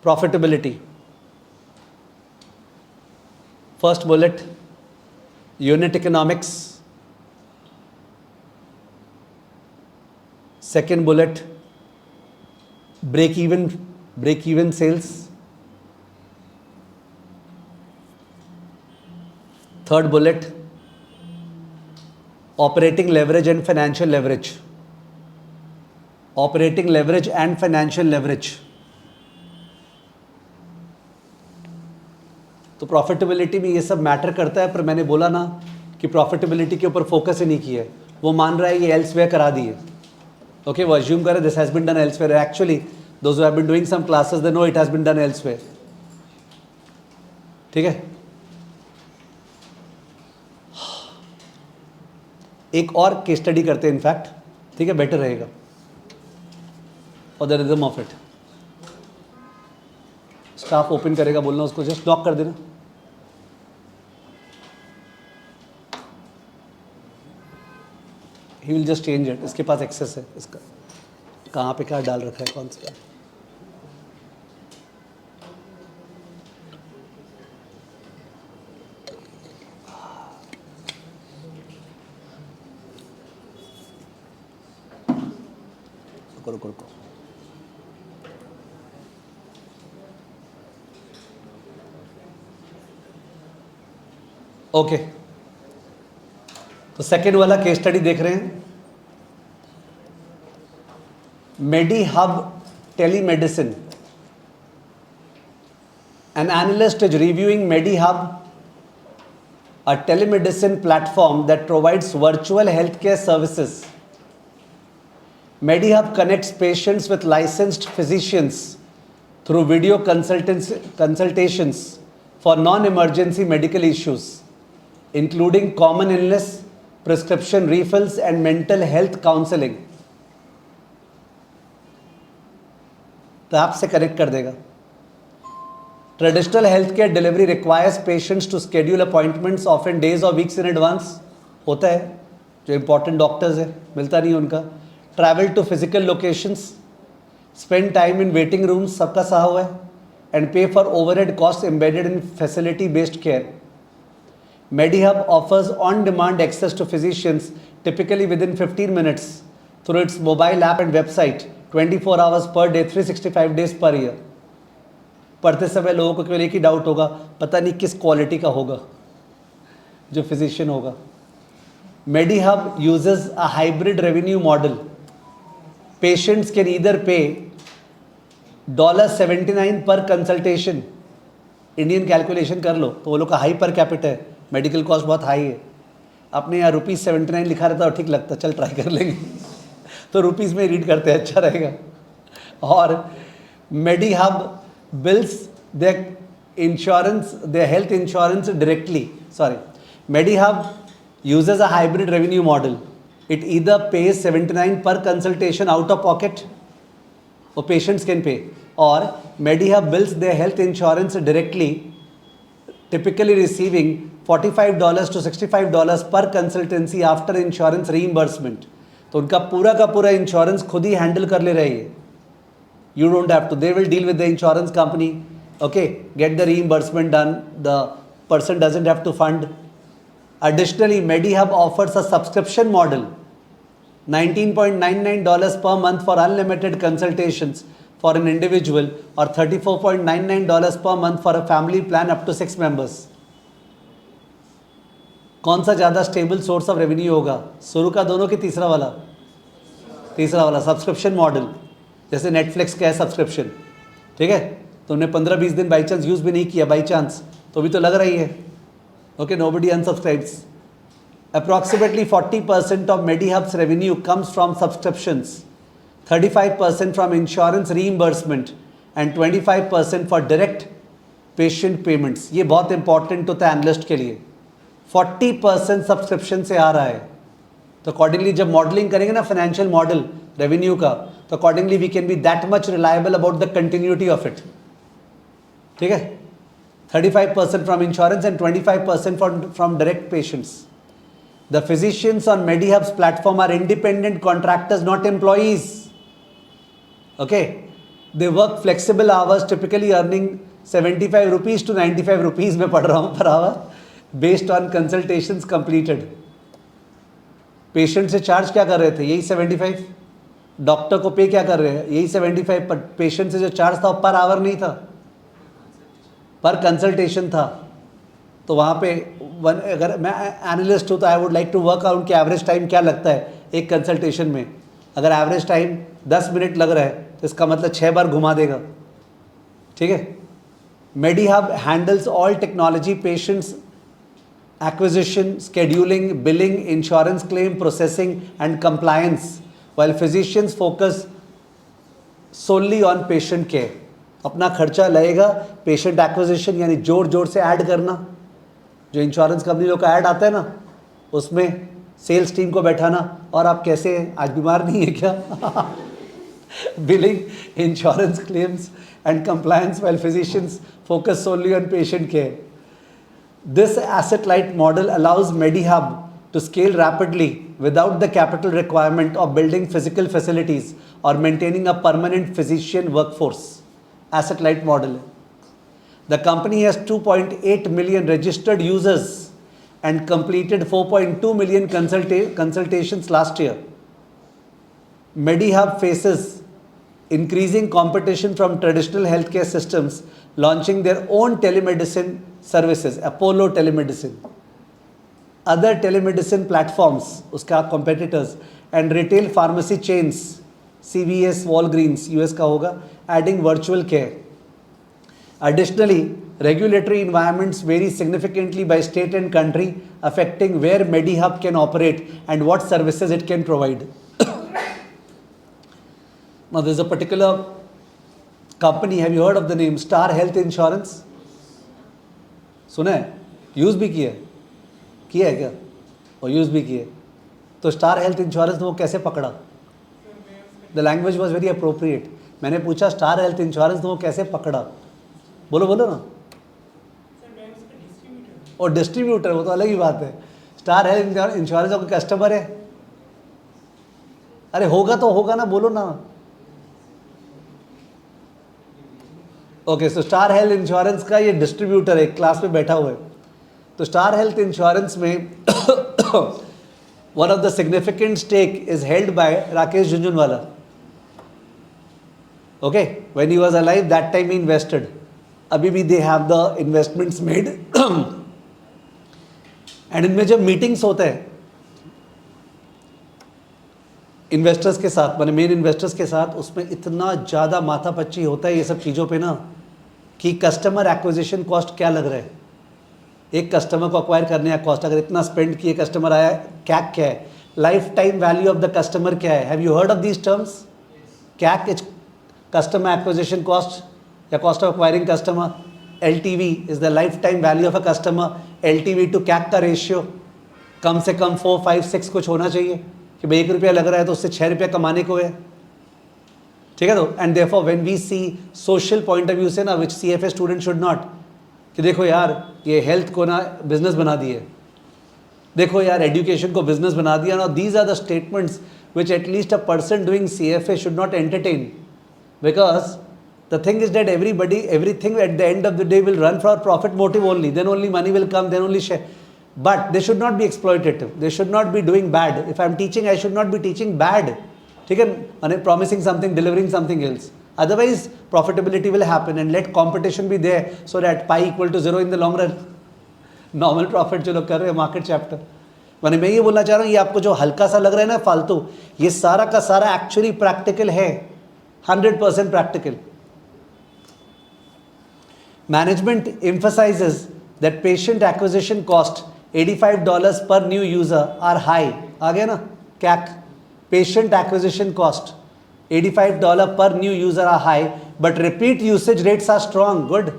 profitability. First bullet unit economics, second bullet break even sales, third bullet operating leverage and financial leverage, operating leverage and financial leverage. तो profitability में ये सब matter करता है, पर मैंने बोला ना कि प्रॉफिटेबिलिटी के ऊपर फोकस ही नहीं किया है। वो मान रहा है ये एल्सवेयर करा दी है। ओके, वो अज्यूम करे this has been done elsewhere, actually those who have been doing some classes they know it has been done elsewhere. ठीक है, एक और केस स्टडी करते हैं इनफैक्ट, ठीक है, बेटर रहेगा for the rhythm of it. Staff open करेगा, बोलना उसको जस्ट लॉक कर देना। He will just change it, इसके पास एक्सेस है इसका, कहाँ पे क्या डाल रखा है, कौन सा। रुको रुको, ओके। तो सेकेंड वाला केस स्टडी देख रहे हैं, MediHub telemedicine. An analyst is reviewing MediHub, a telemedicine platform that provides virtual health care services. MediHub connects patients with licensed physicians through video consultations for non-emergency medical issues, including common illness, prescription refills, and mental health counseling. तो आपसे connect कर देगा। Traditional healthcare delivery requires patients to schedule appointments often days or weeks in advance. होता है, जो important doctors है मिलता नहीं उनका। Travel to physical locations, spend time in waiting rooms, सबका सहा हुआ है, and pay for overhead costs embedded in facility-based care. MediHub offers on-demand access to physicians, typically within 15 minutes through its mobile app and website, 24 hours per day, 365 days per year. पढ़ते समय लोगों को केवल एक ही डाउट होगा, पता नहीं किस क्वालिटी का होगा जो फिजिशियन होगा. MediHub uses a hybrid revenue model. Patients can either pay $79 per consultation. Indian calculation कर लो तो वो लोग का हाई पर कैपिटा है, मेडिकल कॉस्ट बहुत हाई है. अपने यहाँ ₹79 लिखा रहता है और ठीक लगता, चल ट्राई कर लेंगे तो रुपीज़ में रीड करते हैं, अच्छा रहेगा. और MediHub bills their insurance, their health insurance directly. Sorry, MediHub uses a hybrid revenue model. It either pays $79 per consultation out of pocket, or patients can pay, or MediHub bills their health insurance directly, typically receiving $45 to $65 per consultancy after insurance reimbursement. तो उनका पूरा का पूरा insurance खुद ही handle कर ले रही है. You don't have to. They will deal with the insurance company. Okay, get the reimbursement done. The person doesn't have to fund. Additionally, MediHub offers a subscription model, $19.99 per month for unlimited consultations for an individual, or $34.99 per month for a family plan up to 6 members. कौन सा ज़्यादा stable source of revenue होगा, शुरू का दोनों की तीसरा वाला? तीसरा वाला सब्सक्रिप्शन मॉडल. जैसे नेटफ्लिक्स का है सब्सक्रिप्शन, ठीक है, तुमने 15-20 दिन बाई चांस यूज़ भी नहीं किया, बाई चांस तो भी तो लग रही है. Okay, nobody unsubscribes. Approximately 40% of MediHub's revenue comes from subscriptions, 35% from insurance reimbursement and 25% for direct patient payments. ये बहुत इंपॉर्टेंट होता है एनालिस्ट के लिए. 40% सब्सक्रिप्शन से आ रहा है. तो अकॉर्डिंगली जब मॉडलिंग करेंगे ना फाइनेंशियल मॉडल रेवेन्यू का, तो accordingly we can be that much reliable about the continuity of it. ठीक है, 35% from insurance and 25% from direct patients. The physicians on MediHub's platform are independent contractors, not employees. Okay, they work flexible hours, typically earning ₹75 to ₹95 में पढ़ रहा हूँ per hour, based on consultations completed. Patient से charge क्या कर रहे थे, यही 75. डॉक्टर को पे क्या कर रहे हैं, यही 75. पर पेशेंट से जो चार्ज था वो पर आवर नहीं था, पर कंसल्टेशन था. तो वहाँ पे अगर मैं एनालिस्ट हूँ तो I would like to work out कि एवरेज टाइम क्या लगता है एक कंसल्टेशन में. अगर एवरेज टाइम 10 मिनट लग रहा है तो इसका मतलब 6 बार घुमा देगा. ठीक है. MediHub handles all technology, patients acquisition, scheduling, billing, insurance claim processing and compliance, while physicians focus solely on patient care. अपना खर्चा लगेगा पेशेंट एक्विजिशन, यानी जोर जोर से ऐड करना, जो इंश्योरेंस कंपनी लोग का ऐड आता है ना, उसमें सेल्स टीम को बैठाना, और आप कैसे हैं, आज बीमार नहीं है क्या billing, insurance claims and compliance, while physicians focus solely on patient care. This asset-light model allows MediHub to scale rapidly without the capital requirement of building physical facilities or maintaining a permanent physician workforce. Asset-light model. The company has 2.8 million registered users and completed 4.2 million consultations last year. MediHub faces increasing competition from traditional healthcare systems, launching their own telemedicine services, Apollo Telemedicine. Other telemedicine platforms, उसका competitors, and retail pharmacy chains, CVS, Walgreens, US का होगा, adding virtual care. Additionally, regulatory environments vary significantly by state and country, affecting where MediHub can operate and what services it can provide. Now, there's a particular company, have you heard of the name Star Health Insurance? सुना है, use भी किया है क्या, और use भी किए. तो स्टार हेल्थ इंश्योरेंस वो कैसे पकड़ा? The language was very appropriate. मैंने पूछा स्टार हेल्थ इंश्योरेंस वो कैसे पकड़ा, बोलो ना. और डिस्ट्रीब्यूटर वो तो अलग ही बात है. स्टार हेल्थ इंश्योरेंस का कस्टमर है, अरे होगा तो होगा ना, बोलो ना. Okay, so star health insurance का ये डिस्ट्रीब्यूटर एक क्लास में बैठा हुआ है. तो स्टार हेल्थ इंश्योरेंस में one of the significant stake is held by Rakesh Jhunjhunwala. Okay, when he was alive, that time he invested. अभी भी they have the investments made. And इनमें जब मीटिंग्स होते हैं इन्वेस्टर्स के साथ, माने मेन इन्वेस्टर्स के साथ, उसमें इतना ज़्यादा माथापच्ची होता है ये सब चीज़ों पे ना कि कस्टमर एक्विजिशन कॉस्ट क्या लग रहा है, एक कस्टमर को अक्वायर करने का कॉस्ट, अगर इतना स्पेंड किए कस्टमर आया, कैक क्या है, lifetime value of the customer क्या है. Have you heard of these terms? CAC is customer acquisition cost या cost of acquiring customer. LTV is the lifetime value of a customer. LTV to CAC का ratio कम से कम 4, 5, 6 कुछ होना चाहिए कि भाई 1 रुपया लग रहा है तो उससे 6 रुपया कमाने को है. ठीक है. तो and therefore when we see social point of view से ना, which CFA student should not, कि देखो यार ये हेल्थ को ना बिजनेस बना दिए, देखो यार एजुकेशन को बिजनेस बना दिया ना. These are the statements which at least a person doing CFA should not entertain, because the thing is that everything at the end of the day will run for profit motive only. Then only money will come, then only share. But they should not be exploitative. They should not be doing bad. If I'm teaching, I should not be teaching bad. ठीक है, and promising something, delivering something else. Otherwise, profitability will happen, and let competition be there so that pi equal to 0 in the long run. Normal profit जो लोग कर रहे हैं market chapter. मैंने मैं ये बोलना चाह रहा हूँ, ये आपको जो हल्का सा लग रहा है ना फालतू, ये सारा का सारा एक्चुअली प्रैक्टिकल है, 100% practical. Management emphasizes that patient acquisition cost $85 per new user are high. आ गया ना CAC, patient acquisition cost $85 per new user are high, but repeat usage rates are strong. Good,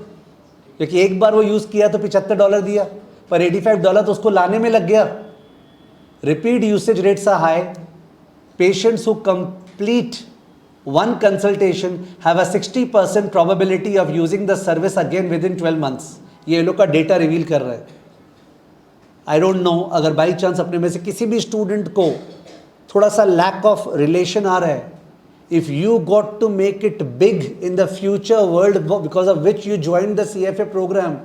क्योंकि एक बार वो यूज किया तो $75 दिया, पर $85 तो उसको लाने में लग गया. Repeat usage rates are high. Patients who complete one consultation have a 60% probability of using the service again within 12 months. ये लोग का डेटा रिवील कर रहा है. आई डोंट नो, अगर बाई चांस अपने में से किसी भी स्टूडेंट को थोड़ा सा लैक ऑफ रिलेशन आ रहा है, if you got to make it big in the future world because of which you join the CFA program,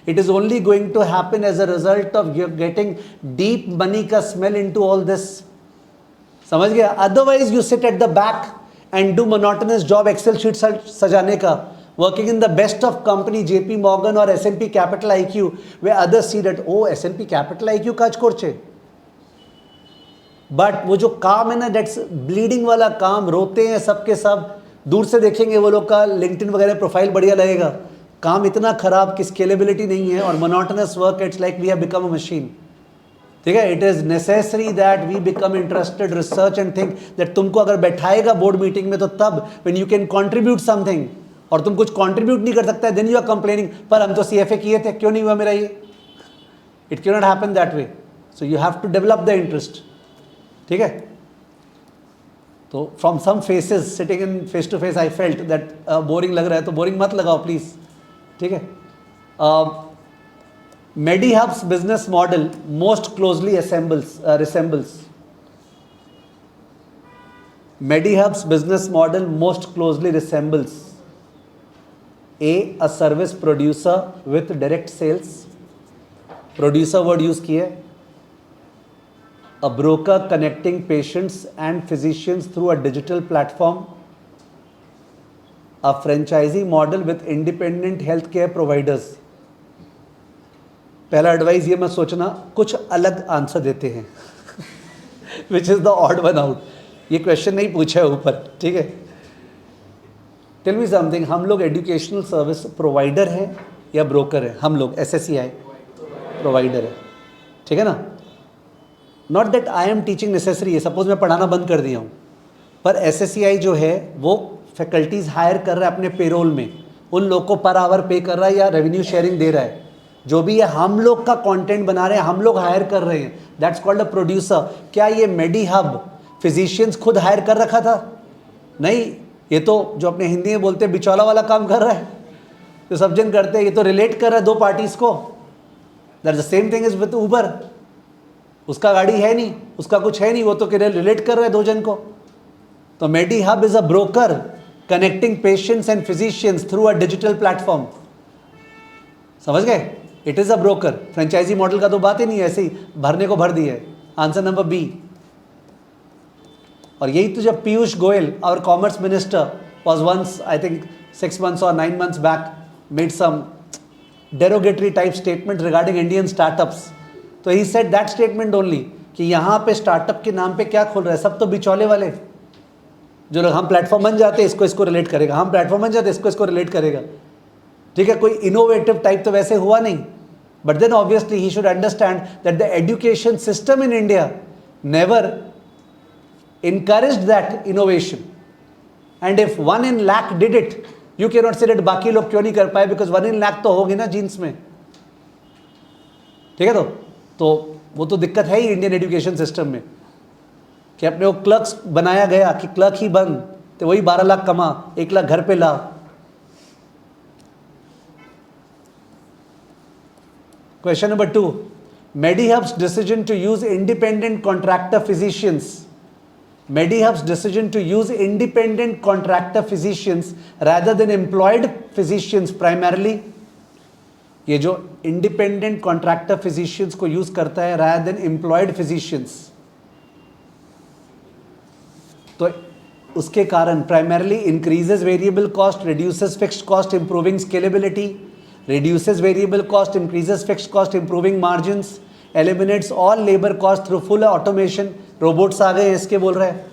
it is only going to happen as a result of getting deep money का smell into all this. समझ गया? Otherwise you sit at the back and do monotonous job, Excel sheet सजाने का, working in the best of company JP Morgan or S&P Capital IQ, where others see that oh S&P Capital IQ काज करछे, but वो जो काम है ना, that's bleeding वाला काम, रोते हैं सबके सब, दूर से देखेंगे वो लोग का LinkedIn वगैरह प्रोफाइल बढ़िया लगेगा, काम इतना खराब कि स्केलेबिलिटी नहीं है, और monotonous work, it's like we have become a machine. ठीक है. It is necessary that we become interested, research and think that तुमको अगर बैठाएगा बोर्ड मीटिंग में तो तब when you can contribute something, और तुम कुछ कंट्रीब्यूट नहीं कर सकता है, देन यू आर कंप्लेनिंग पर हम तो CFA किए थे, क्यों नहीं हुआ मेरा ये. It can not happen that way. So you have to develop the interest. ठीक है. तो from some faces sitting in face to face I felt that boring लग रहा है, तो बोरिंग मत लगाओ प्लीज. ठीक है. MediHub's business model most closely resembles. MediHub's business model most closely resembles a service producer with direct sales. Producer word use किए. A broker connecting patients and physicians through a digital platform. A franchisee model with independent healthcare providers. पहला advice ये मत सोचना कुछ अलग answer देते हैं which is the odd one out. ये क्वेश्चन नहीं पूछा है ऊपर. ठीक है. टेल मी समथिंग, हम लोग एजुकेशनल सर्विस प्रोवाइडर हैं या ब्रोकर है? हम लोग SSCI प्रोवाइडर है. ठीक है ना. Not that I am teaching necessary है, सपोज मैं पढ़ाना बंद कर दिया हूँ, पर SSCI जो है वो फैकल्टीज हायर कर रहा है अपने पेरोल में, उन लोग को पर आवर पे कर रहा है या रेवेन्यू शेयरिंग दे रहा है. जो भी है हम लोग का कंटेंट बना रहे हैं, हम लोग हायर कर रहे हैं, दैट्स कॉल्ड अ प्रोड्यूसर. क्या ये MediHub फिजिशियंस खुद हायर कर रखा था? नहीं, ये तो जो अपने हिंदी में बोलते हैं बिचौला वाला काम कर रहा है, तो सब जन करते हैं, ये तो रिलेट कर रहा है दो पार्टीज को. That's the same thing is with Uber. उसका गाड़ी है नहीं, उसका कुछ है नहीं, वो तो रिलेट कर रहा है दो जन को. तो MediHub is a broker connecting patients and physicians through a digital platform. समझ गए? It is a broker. Franchisee model का तो बात ही नहीं है, ऐसे ही भरने को भर दी है. Answer number B. और यही तो जब Piyush Goyal, our commerce minister, was once, I think 6 months or 9 months back, made some derogatory type statement regarding Indian startups. तो he said that statement only कि यहाँ पे स्टार्टअप के नाम पे क्या खोल रहा है, सब तो बिचौले वाले, जो लोग हम प्लेटफॉर्म बन जाते हैं इसको इसको रिलेट करेगा, हम प्लेटफॉर्म बन जाते इसको इसको रिलेट करेगा, ठीक है, कोई इनोवेटिव टाइप तो वैसे हुआ नहीं. But then obviously he should understand that the education system in India never encouraged that innovation, and if 1 in lakh did it, you cannot say that बाकी लोग क्यों नहीं कर पाए, because 1 in lakh तो होगी ना जीन्स में, ठीक है. तो वो तो दिक्कत है ही इंडियन एजुकेशन सिस्टम में कि अपने को क्लर्क्स बनाया गया कि क्लर्क ही बन, तो वही 12 लाख कमा, 1 लाख घर पे ला. Question number 2, MediHub's decision to use independent contractor physicians. MediHub's decision to use independent contractor physicians rather than employed physicians primarily, ये जो independent contractor physicians को use करता है rather than employed physicians, तो उसके कारण primarily increases variable cost, reduces fixed cost, improving scalability, reduces variable cost, increases fixed cost, improving margins, eliminates all labor cost through full automation. Robots आ गए इसके बोल रहे हैं.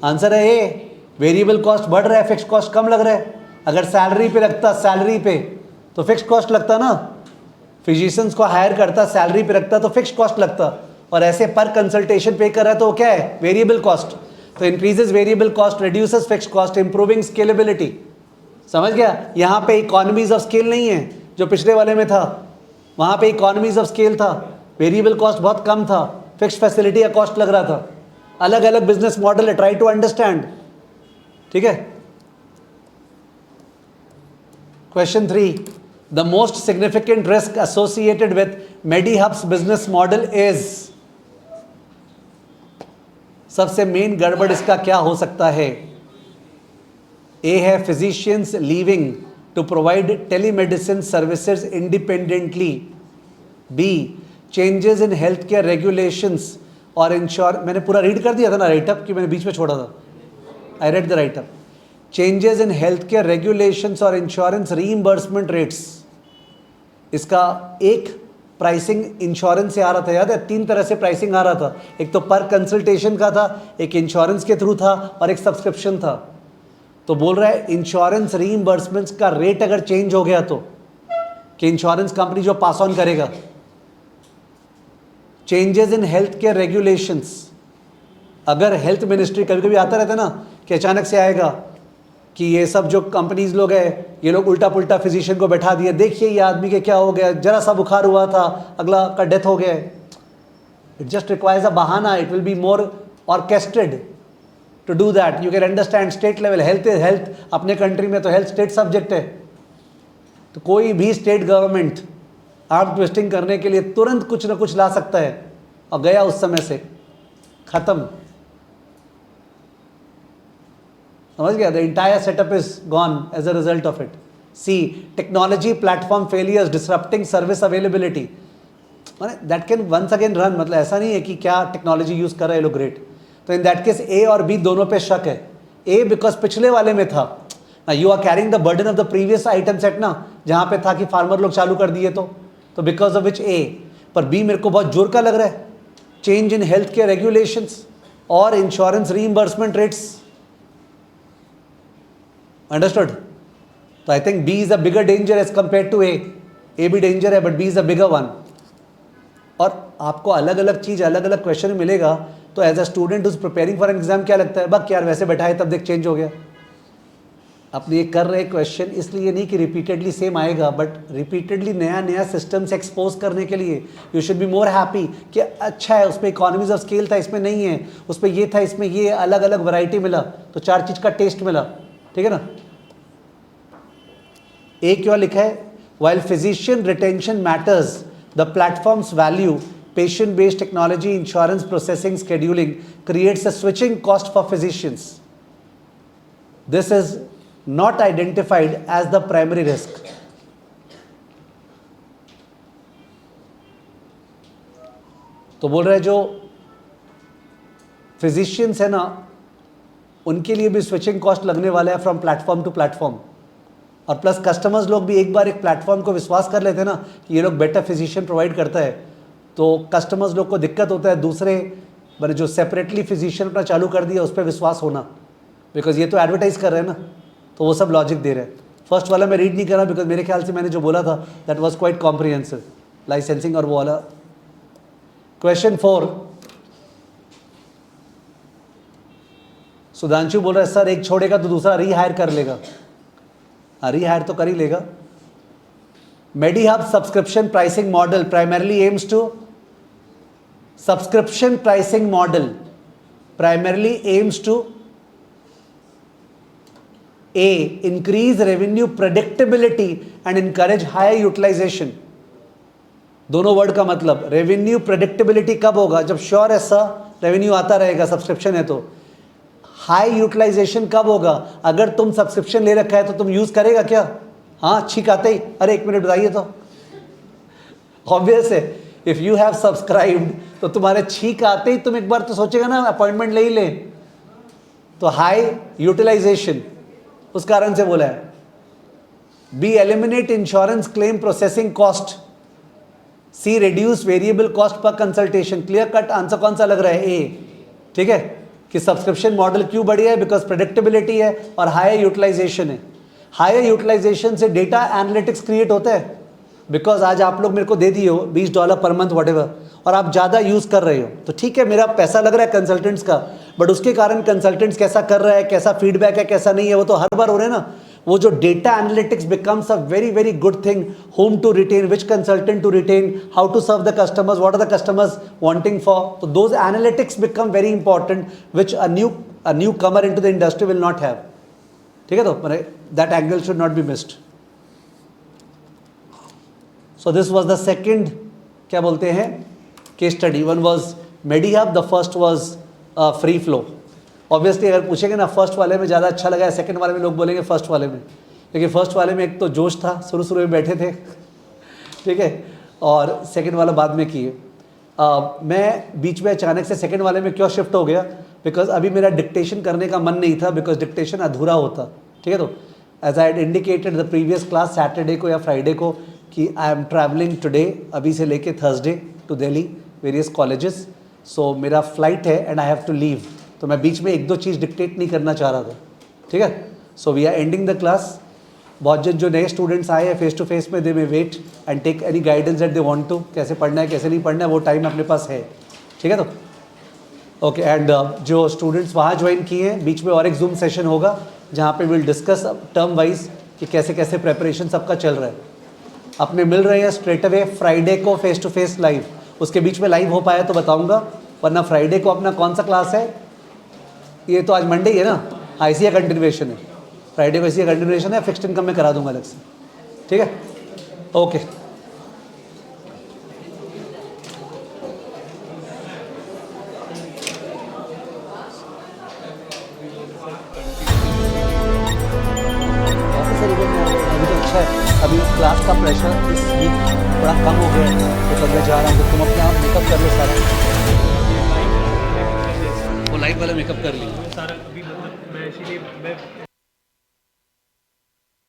आंसर है ए, वेरिएबल कॉस्ट बढ़ रहा है, फिक्स कॉस्ट कम लग रहा है. अगर सैलरी पे रखता, सैलरी पे तो फिक्स कॉस्ट लगता ना, फिजिशियंस को हायर करता सैलरी पे रखता तो फिक्स कॉस्ट लगता, और ऐसे पर कंसल्टेशन पे कर रहा है तो क्या है, वेरिएबल कॉस्ट. तो increases variable cost, reduces fix cost, improving scalability. समझ गया. यहाँ पे इकोनॉमीज ऑफ स्केल नहीं है जो पिछले वाले में था, वहाँ पे इकोनॉमीज ऑफ स्केल था, वेरिएबल कॉस्ट बहुत कम था, फिक्स फैसिलिटी का कॉस्ट लग रहा था. अलग अलग बिजनेस मॉडल है, ट्राई टू अंडरस्टैंड, ठीक है. Question 3, the most significant risk associated with MediHub's business model is. सबसे मेन गड़बड़ इसका क्या हो सकता है. ए है physicians leaving to provide telemedicine services independently. B, changes in health care regulations और मैंने पूरा रीड कर दिया था ना राइटअप कि मैंने बीच में छोड़ा था. I read the writeup. Changes in health care regulations और इंश्योरेंस रीइंबर्समेंट रेट्स. इसका एक प्राइसिंग इंश्योरेंस से आ रहा था, याद है, 3 तरह से प्राइसिंग आ रहा था. एक तो पर कंसल्टेशन का था, एक इंश्योरेंस के थ्रू था और एक सब्सक्रिप्शन था. तो बोल रहा है इंश्योरेंस रीइंबर्समेंट्स का रेट अगर चेंज हो गया तो कि इंश्योरेंस कंपनी जो पास ऑन करेगा. Changes in health care regulations, अगर हेल्थ मिनिस्ट्री, कभी कभी आता रहता है ना कि अचानक से आएगा कि ये सब जो कंपनीज लोग हैं ये लोग उल्टा पुल्टा फिजिशियन को बैठा दिया, देखिए ये आदमी के क्या हो गया, जरा सा बुखार हुआ था अगला का डेथ हो गया. इट जस्ट रिक्वायर्स अ बहाना, it will be more orchestrated to do that. You can understand state level, health is health. अपने कंट्री में तो हेल्थ स्टेट सब्जेक्ट है, तो कोई भी स्टेट गवर्नमेंट आर्म ट्विस्टिंग करने के लिए तुरंत कुछ ना कुछ ला सकता है, और गया उस समय से खत्म. समझ गया. The entire setup is gone as a result of it. C, technology platform failures disrupting service availability. That can once again run. मतलब ऐसा नहीं है कि क्या टेक्नोलॉजी यूज कर रहे हैं लोग, ग्रेट. तो इन दैट केस ए और बी दोनों पे शक है. ए बिकॉज पिछले वाले में था, you are carrying the burden of the previous item set ना, जहां पे था कि फार्मर लोग चालू कर दिए, तो बिकॉज ऑफ विच ए. पर बी मेरे को बहुत जोर का लग रहा है. Change in health care regulations और इंश्योरेंस रीइंबर्समेंट रेट्स. अंडरस्टूड. तो I think B is a bigger danger as compare to A. A भी डेंजर है but B is a bigger one. और आपको अलग अलग चीज अलग अलग क्वेश्चन मिलेगा, तो एज अ स्टूडेंट उस प्रिपेयरिंग फॉर एन एग्जाम क्या लगता है, बक यार वैसे बैठा है तब देख चेंज हो गया. अपने ये कर रहे क्वेश्चन इसलिए नहीं कि रिपीटेडली सेम आएगा, बट रिपीटेडली नया नया सिस्टम से एक्सपोज करने के लिए you should be more happy कि अच्छा है उसमें इकोनॉमीज ऑफ स्केल था, इसमें नहीं है, उसमें ये था, इसमें ये, अलग अलग वैरायटी मिला, तो 4 चीज़ का टेस्ट मिला. ठीक है ना. एक क्या लिखा है, while physician retention matters the platforms value patient based technology insurance processing scheduling creates a switching cost for physicians. This is not identified as the primary risk. तो बोल रहे जो फिजिशियंस है ना, उनके लिए भी स्विचिंग कॉस्ट लगने वाला है फ्रॉम प्लेटफॉर्म टू प्लेटफॉर्म, और प्लस कस्टमर्स लोग भी एक बार एक प्लेटफॉर्म को विश्वास कर लेते हैं ना कि ये लोग बेटर फिजिशियन प्रोवाइड करता है, तो कस्टमर्स लोग को दिक्कत होता है दूसरे मैंने जो सेपरेटली फिजिशियन अपना चालू कर दिया उस पर विश्वास होना, बिकॉज ये तो एडवर्टाइज कर रहे हैं ना, तो वो सब लॉजिक दे रहे हैं। फर्स्ट वाला मैं रीड नहीं कर रहा बिकॉज मेरे ख्याल से मैंने जो बोला था that was quite comprehensive, licensing और वो वाला। क्वेश्चन 4, सुधांशु बोल रहा है सर एक छोड़ेगा तो दूसरा रीहायर कर लेगा। हाँ, रीहायर तो कर ही लेगा। MediHub subscription pricing model primarily aims to subscription pricing model primarily aims to A. increase revenue predictability and encourage higher utilization। दोनों वर्ड का मतलब, रेवेन्यू प्रेडिक्टेबिलिटी कब होगा, जब श्योर ऐसा रेवेन्यू आता रहेगा, सब्सक्रिप्शन है तो। हाई यूटिलाइजेशन कब होगा, अगर तुम सब्सक्रिप्शन ले रखा है तो तुम यूज करेगा क्या? हाँ, छींक आते ही अरे 1 मिनट बताइए तो। ऑब्वियस है, इफ यू हैव सब्सक्राइब्ड तो तुम्हारे छींक आते ही तुम एक बार तो सोचेगा ना अपॉइंटमेंट ले ही ले, तो हाई यूटिलाइजेशन उस कारण से बोला है। B. Eliminate insurance claim processing cost. C. Reduce variable cost per consultation. Clear cut answer कौन सा लग रहा है? ए। ठीक है, कि सब्सक्रिप्शन मॉडल क्यों बढ़िया है, बिकॉज प्रेडिक्टेबिलिटी है और हायर यूटिलाइजेशन है। हायर यूटिलाइजेशन से डेटा एनालिटिक्स क्रिएट होता है, बिकॉज आज आप लोग मेरे को दे दिए हो $20 पर मंथ वॉटेवर, और आप ज़्यादा यूज़ कर रहे हो, तो ठीक है मेरा पैसा लग रहा है कंसल्टेंट्स का, बट उसके कारण कंसल्टेंट्स कैसा कर रहा है, कैसा फीडबैक है, कैसा नहीं है, वो तो हर बार हो रहे हैं ना। वो जो data analytics becomes a very very good thing, whom to retain, which consultant to retain, how to serve the customers, what are the customers wanting for, तो those analytics become very important which a newcomer into the industry will not have. ठीक है, तो that angle should not be missed. So this was the second, क्या बोलते हैं, case study. One was MediHub, the first was free flow. Obviously अगर पूछेंगे ना first वाले में ज़्यादा अच्छा लगा है, सेकंड वाले में लोग बोलेंगे फर्स्ट वाले में, क्योंकि फर्स्ट वाले में एक तो जोश था, शुरू में बैठे थे, ठीक है, और सेकंड वाला बाद में किए। मैं बीच में अचानक से सेकंड वाले में क्यों शिफ्ट हो गया, बिकॉज अभी मेरा डिक्टेशन करने का मन नहीं था, बिकॉज डिक्टेशन अधूरा होता। ठीक है, तो as I had indicated the previous class Saturday को या फ्राइडे को कि आई एम ट्रैवलिंग टुडे, अभी से लेके Thursday to Delhi, various colleges, so मेरा फ्लाइट है and I have to leave, तो मैं बीच में 1-2 चीज़ डिक्टेट नहीं करना चाह रहा था। ठीक है, so we are ending the class. बहुत जो नए स्टूडेंट्स आए हैं फेस टू फेस में, they may wait and take any guidance that they want to, कैसे पढ़ना है कैसे नहीं पढ़ना है वो टाइम अपने पास है। ठीक है, तो ओके, एंड जो स्टूडेंट्स वहाँ ज्वाइन किए हैं, बीच में और एक जूम सेशन होगा जहाँ पे विल डिस्कस टर्म वाइज कि कैसे कैसे प्रेपरेशन सबका चल रहा है। अपने मिल रहे हैं स्ट्रेट अवे फ्राइडे को फेस टू फेस लाइव, उसके बीच में लाइव हो पाया तो बताऊंगा, वरना फ्राइडे को अपना कौन सा क्लास है, ये तो आज मंडे ही है ना, ऐसी है कंटिन्यूएशन है, फ्राइडे को ऐसी कंटिन्यूएशन है, फिक्स्ड इनकम में करा दूंगा अलग से। ठीक है, ओके। अभी क्लास का प्रेशर इस वीक थोड़ा कम हो गया है, तो कल मैं जा रहा हूँ, तो तुम अपने आप मेकअप कर लो सारा, वो लाइव वाला मेकअप कर ली सारा। अभी मतलब मैं इसीलिए